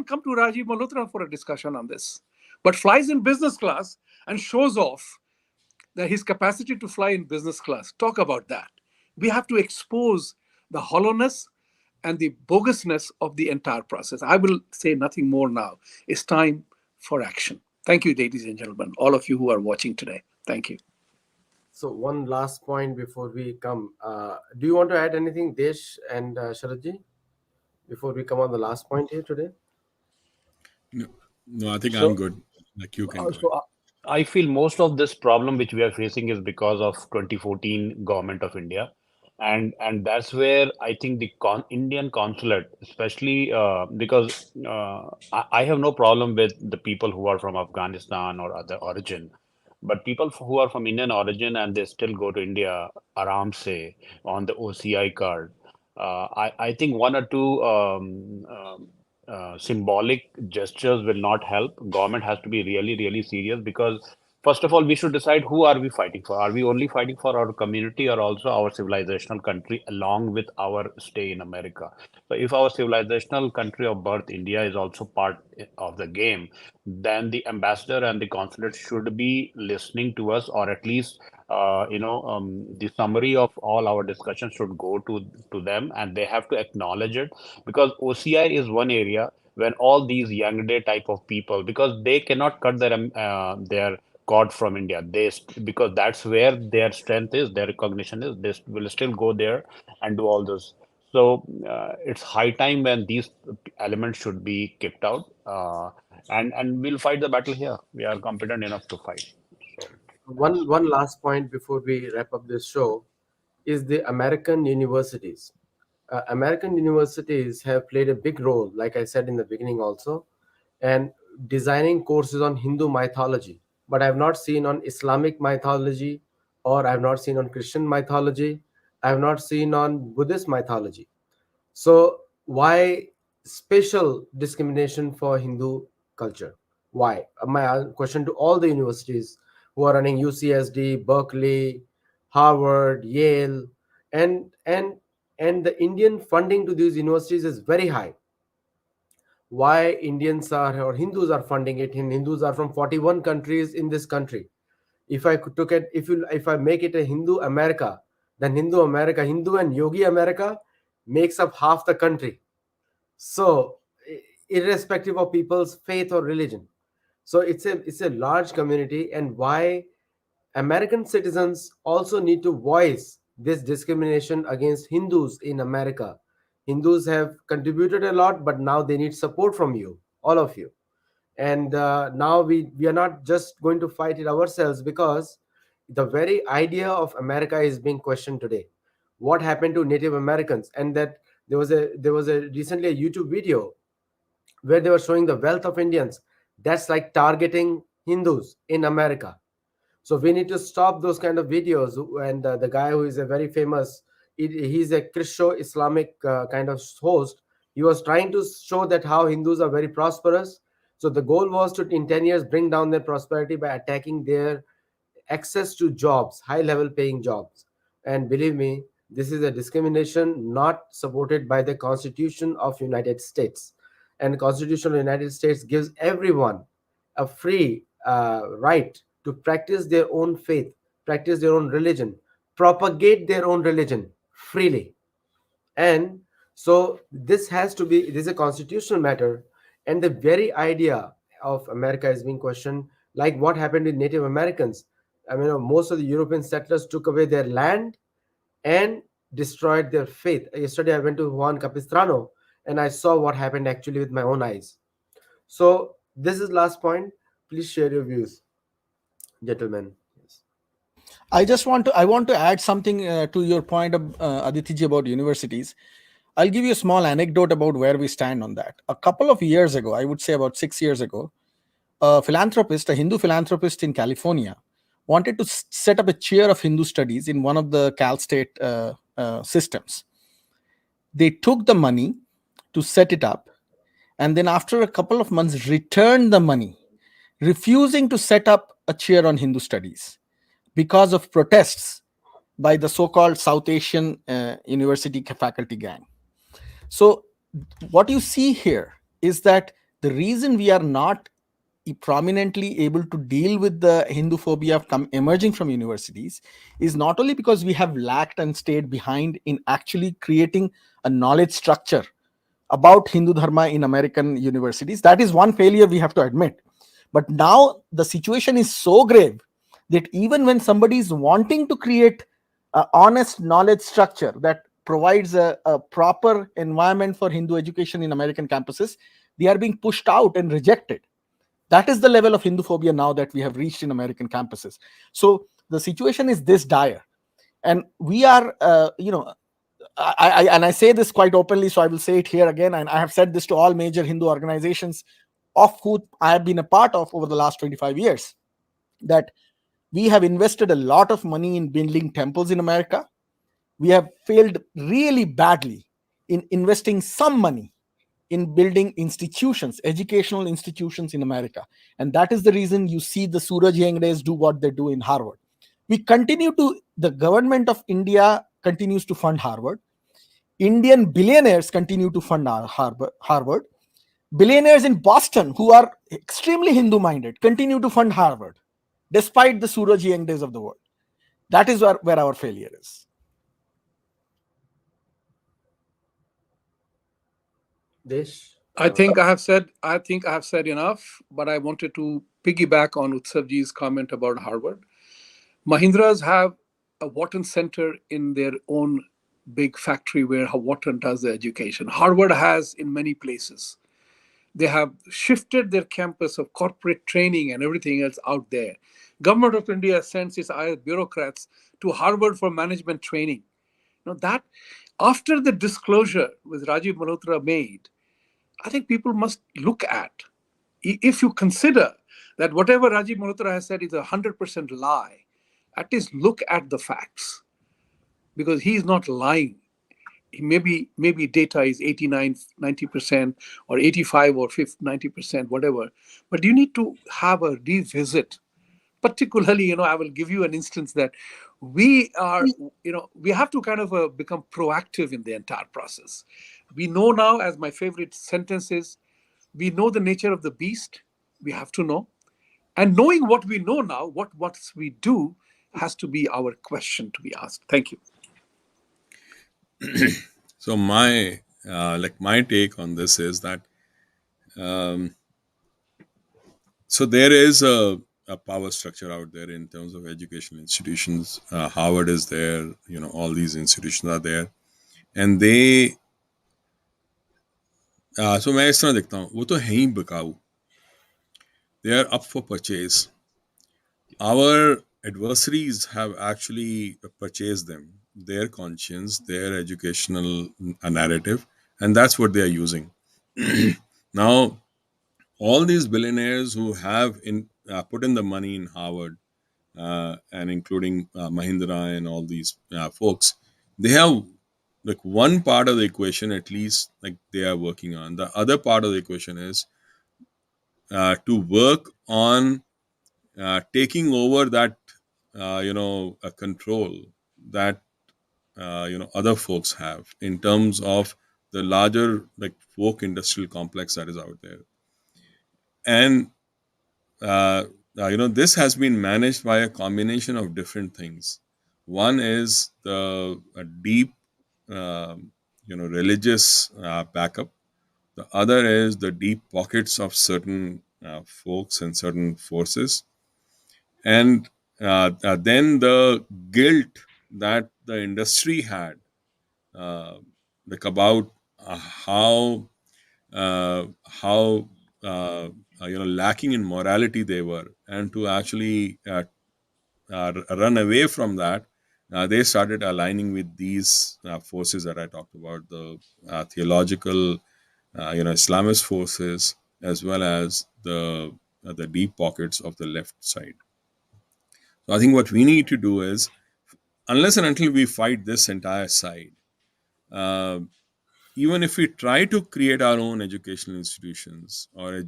come to Rajiv Malhotra for a discussion on this, but flies in business class and shows off that his capacity to fly in business class. Talk about that. We have to expose the hollowness and the bogusness of the entire process. I will say nothing more now. It's time for action. Thank you, ladies and gentlemen, all of you who are watching today. Thank you. So one last point before we come. Do you want to add anything, Desh and Sharadji, before we come on the last point here today? No, no, I think I'm So, good. Like you can go ahead. so I feel most of this problem which we are facing is because of 2014 government of India, and that's where I think the Indian consulate, especially because I have no problem with the people who are from Afghanistan or other origin, but people who are from Indian origin and they still go to India, aram se on the OCI card. I think one or two symbolic gestures will not help. Government has to be really, really serious because first of all, we should decide who are we fighting for. Are we only fighting for our community or also our civilizational country along with our stay in America? So if our civilizational country of birth, India, is also part of the game, then the ambassador and the consulate should be listening to us, or at least the summary of all our discussions should go to them, and they have to acknowledge it because OCI is one area when all these young day type of people, because they cannot cut their cord from India. Because that's where their strength is, their recognition is. They will still go there and do all this. So it's high time when these elements should be kicked out, and we'll fight the battle here. We are competent enough to fight. So. One last point before we wrap up this show is the American universities. American universities have played a big role, like I said in the beginning also, and designing courses on Hindu mythology. But I have not seen on Islamic mythology, or I have not seen on Christian mythology. I have not seen on Buddhist mythology. So why special discrimination for Hindu culture? Why? My question to all the universities who are running UCSD, Berkeley, Harvard, Yale, and and and the Indian funding to these universities is very high. Why Indians are or Hindus are funding it? And Hindus are from 41 countries in this country. If I could look at if I make it a Hindu America, then Hindu America, Hindu and Yogi America makes up half the country. So irrespective of people's faith or religion, so it's a large community. And why American citizens also need to voice this discrimination against Hindus in America. Hindus have contributed a lot, but now they need support from you, all of you. And now we are not just going to fight it ourselves, because the very idea of America is being questioned today. What happened to Native Americans? And that there was a recently a YouTube video where they were showing the wealth of Indians. That's like targeting Hindus in America. So we need to stop those kind of videos. And the guy who is a very famous, he's a Christo Islamic kind of host. He was trying to show that how Hindus are very prosperous. So the goal was to in 10 years bring down their prosperity by attacking their access to jobs, high level paying jobs. And believe me, this is a discrimination not supported by the Constitution of United States. And the Constitution of United States gives everyone a free right to practice their own faith, practice their own religion, propagate their own religion freely. And so this is a constitutional matter. And the very idea of America is being questioned like what happened with Native Americans. I mean, most of the European settlers took away their land and destroyed their faith. Yesterday, I went to Juan Capistrano and I saw what happened actually with my own eyes. So, this is last point. Please share your views, gentlemen. Yes. I want to add something to your point of Aditiji about universities. I'll give you a small anecdote about where we stand on that. A couple of years ago, I would say about 6 years ago, a philanthropist, a Hindu philanthropist in California, wanted to set up a chair of Hindu studies in one of the Cal State systems. They took the money to set it up, and then after a couple of months, returned the money, refusing to set up a chair on Hindu studies because of protests by the so-called South Asian university faculty gang. So what you see here is that the reason we are not prominently able to deal with the Hindu phobia emerging from universities is not only because we have lacked and stayed behind in actually creating a knowledge structure about Hindu Dharma in American universities. That is one failure we have to admit. But now the situation is so grave that even when somebody is wanting to create an honest knowledge structure that provides a proper environment for Hindu education in American campuses, they are being pushed out and rejected. That is the level of Hindu phobia now that we have reached in American campuses. So the situation is this dire. And we are, and I say this quite openly, so I will say it here again. And I have said this to all major Hindu organizations of who I have been a part of over the last 25 years, that we have invested a lot of money in building temples in America. We have failed really badly in investing some money in building institutions, educational institutions in America. And that is the reason you see the Suraj Yengdes do what they do in Harvard. The government of India continues to fund Harvard. Indian billionaires continue to fund Harvard. Billionaires in Boston who are extremely Hindu minded continue to fund Harvard, despite the Suraj Yengdes of the world. That is where our failure is. Desh, I think I have said enough, but I wanted to piggyback on Utsavji's comment about Harvard. Mahindras have a Wharton Center in their own big factory where Wharton does the education. Harvard has in many places. They have shifted their campus of corporate training and everything else out there. Government of India sends its bureaucrats to Harvard for management training. Now that after the disclosure with Rajiv Malhotra made, I think people must look at, if you consider that whatever Rajiv Malhotra has said is 100% lie, at least look at the facts, because he is not lying. Maybe data is 89, 90% or 85 or 50, 90%, whatever. But you need to have a revisit. Particularly, I will give you an instance that we are, we have to kind of become proactive in the entire process. We know now, as my favorite sentence is, we know the nature of the beast. We have to know. And knowing what we know now, what we do has to be our question to be asked. Thank you. So my take on this is that so there is a power structure out there in terms of educational institutions. Harvard is there, all these institutions are there, and they so मैं इस तरह देखता हूँ, वो तो है ही बिकाऊ. They are up for purchase. Our adversaries have actually purchased them, their conscience, their educational narrative, and that's what they are using. Now, all these billionaires who have put in the money in Harvard, and including Mahindra and all these folks, they have like one part of the equation at least like they are working on. The other part of the equation is to work on taking over that a control that other folks have in terms of the larger like folk industrial complex that is out there. And this has been managed by a combination of different things. One is the deep religious backup. The other is the deep pockets of certain folks and certain forces, and then the guilt that the industry had, uh, like about how uh, how lacking in morality they were, and to actually run away from that, they started aligning with these forces that I talked about, the theological, Islamist forces, as well as the deep pockets of the left side. So I think what we need to do is, unless and until we fight this entire side, uh, even if we try to create our own educational institutions, or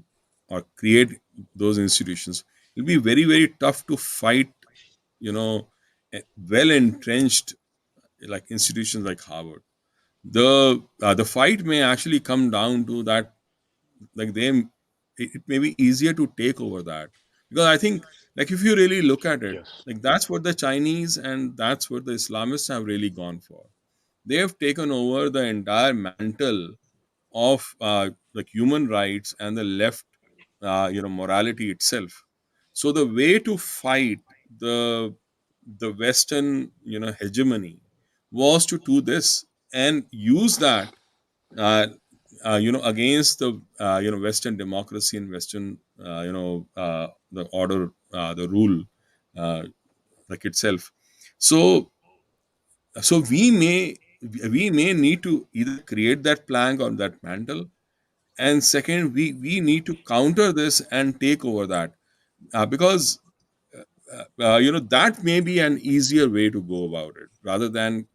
create those institutions, it'll be very, very tough to fight, you know, well entrenched like institutions like Harvard. The fight may actually come down to that, like it may be easier to take over that, because I think, like, if you really look at it, Yes. like, that's what the Chinese and that's what the Islamists have really gone for. They have taken over the entire mantle of like human rights and the left, morality itself. So the way to fight the Western, hegemony, was to do this and use that, uh, against the Western democracy and Western, the order, the rule, uh, like itself. So we may need to either create that plank or that mantle, and second, we need to counter this and take over that, because that may be an easier way to go about it, rather than,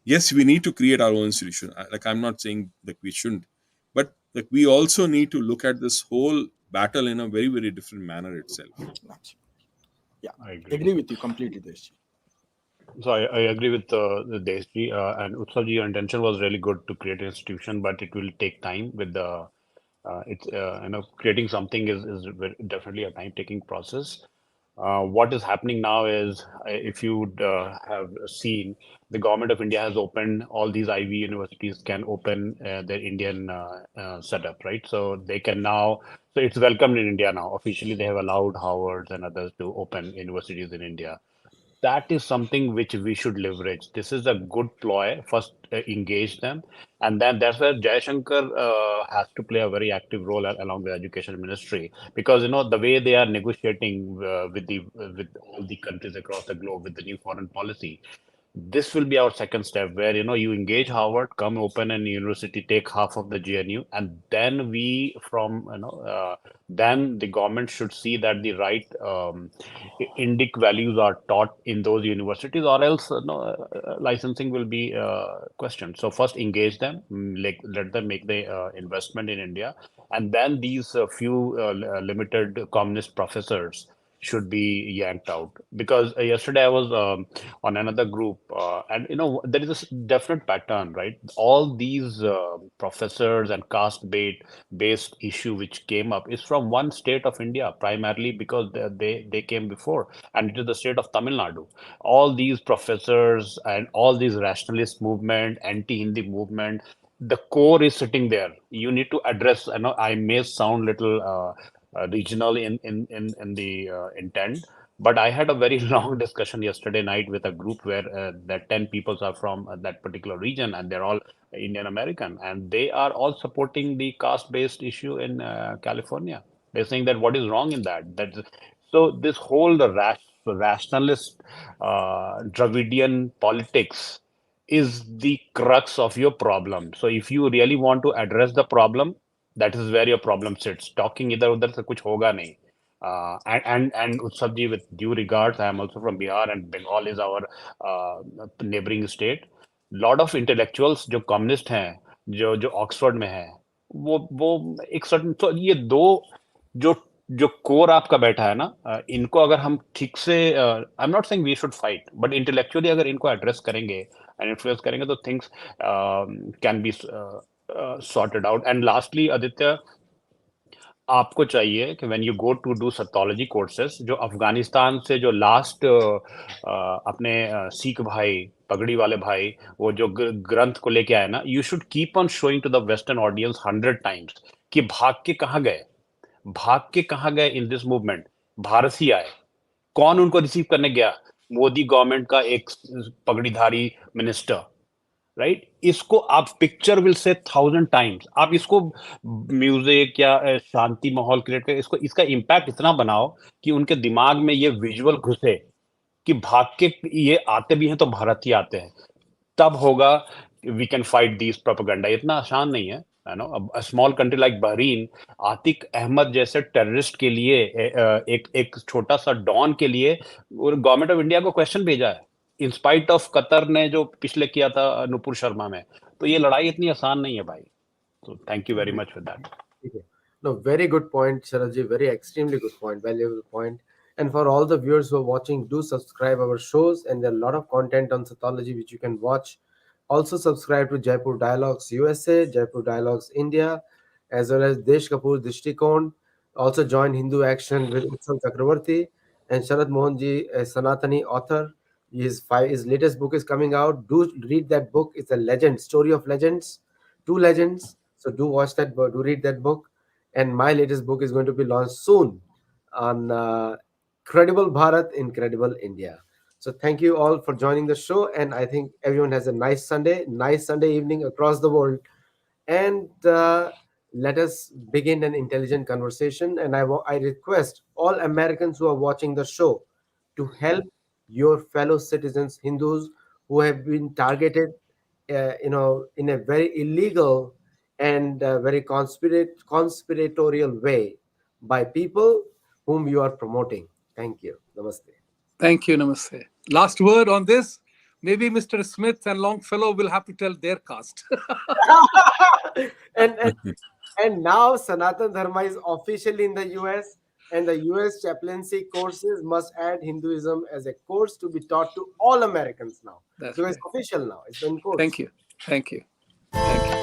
yes, we need to create our own institution. Like, I'm not saying that we shouldn't, but like, we also need to look at this whole battle in a very, very different manner itself. Absolutely. Yeah, I agree. agree with you completely, Deshi. So I agree with the Deshji, and Utsavji. Your intention was really good to create an institution, but it will take time. With the it's creating something is definitely a time-taking process. What is happening now is, if you have seen, the government of India has opened all these Ivy universities can open their Indian setup, right? So they can now, so it's welcomed in India now. Officially, they have allowed Harvard and others to open universities in India. That is something which we should leverage. This is a good ploy. First, engage them, and then that's where Jayashankar has to play a very active role along with Education Ministry, because the way they are negotiating with all the countries across the globe with the new foreign policy. This will be our second step, where you engage Harvard, come open an university, take half of the GNU, and then we from then the government should see that the right Indic values are taught in those universities, or else licensing will be questioned. So first engage them, like let them make the investment in India, and then these few limited communist professors should be yanked out. Because yesterday I was on another group, and there is a definite pattern, right? All these professors and caste based issue which came up is from one state of India, primarily because they came before, and it is the state of Tamil Nadu. All these professors and all these rationalist movement, anti-Hindi movement, the core is sitting there. You need to address. I may sound little regional in the intent, but I had a very long discussion yesterday night with a group where that 10 people are from that particular region, and they're all Indian American, and they are all supporting the caste-based issue in California. They're saying that what is wrong in that? So this whole rationalist Dravidian politics is the crux of your problem. So if you really want to address the problem, that is where your problem sits. Talking इधर उधर से कुछ होगा नहीं. And Utsav ji, with due regards, I am also from Bihar, and Bengal is our neighboring state. Lot of intellectuals जो communist हैं, जो जो ऑक्सफोर्ड में हैं, वो एक सर्टन, तो ये दो जो जो कोर आपका बैठा है ना, इनको अगर हम ठीक से, I am not saying we should fight, but intellectually अगर इनको एड्रेस करेंगे एंड इन्फ्लुएंस करेंगे, तो things can be sorted out. And lastly Aditya, आपको चाहिए कि when you go to do satology courses, जो अफगानिस्तान से जो लास्ट अपने सिख भाई, पगड़ी वाले भाई, वो जो ग्रंथ को लेके आए ना, you should keep on showing to the western audience 100 times कि भाग के कहाँ गए. भाग के कहाँ गए इन दिस मूवमेंट? भारत ही आए। कौन उनको रिसीव करने गया? मोदी गवर्नमेंट का एक पगड़ीधारी मिनिस्टर, राइट? इसको आप पिक्चर विल से 1000 टाइम्स, आप इसको म्यूजिक या शांति माहौल क्रिएट कर इसको, इसका इम्पैक्ट इतना बनाओ कि उनके दिमाग में ये विजुअल घुसे कि भाग के ये आते भी हैं तो भारत ही आते हैं। तब होगा we can fight this propaganda. इतना आसान नहीं है, you know. Small country like Bahrain, Atiq Ahmed जैसे टेररिस्ट के लिए, एक एक छोटा सा डॉन के लिए गवर्नमेंट ऑफ इंडिया को क्वेश्चन भेजा है, इन स्पाइट ऑफ कतर ने जो पिछले किया था नुपुर शर्मा में। तो ये लड़ाई इतनी आसान नहीं है भाई। तो thank you very much for that. Okay. No, very good point, Sharadji. Very extremely good point, valuable point. And for all the viewers who are watching, do subscribe our shows, and there are a lot of content on Sattology which you can watch. Also subscribe to Jaipur Dialogues USA, Jaipur Dialogues India, as well as Desh Kapoor Dishtikon. Also join Hindu Action with Utsav Chakravarti and Sharad Mohanji, a Sanatani author. His latest book is coming out. Do read that book. It's a legend, story of legends, two legends. So do watch that book, do read that book. And my latest book is going to be launched soon on Credible Bharat, Incredible India. So thank you all for joining the show. And I think everyone has a nice Sunday evening across the world. And let us begin an intelligent conversation. And I request all Americans who are watching the show to help your fellow citizens, Hindus, who have been targeted, in a very illegal and very conspiratorial way by people whom you are promoting. Thank you. Namaste. Thank you, Namaste. Last word on this. Maybe Mr. Smith and Longfellow will have to tell their caste. and, and and now Sanatan Dharma is officially in the US, and the US chaplaincy courses must add Hinduism as a course to be taught to all Americans now. That's So right. it's official now. It's in course. Thank you. Thank you. Thank you.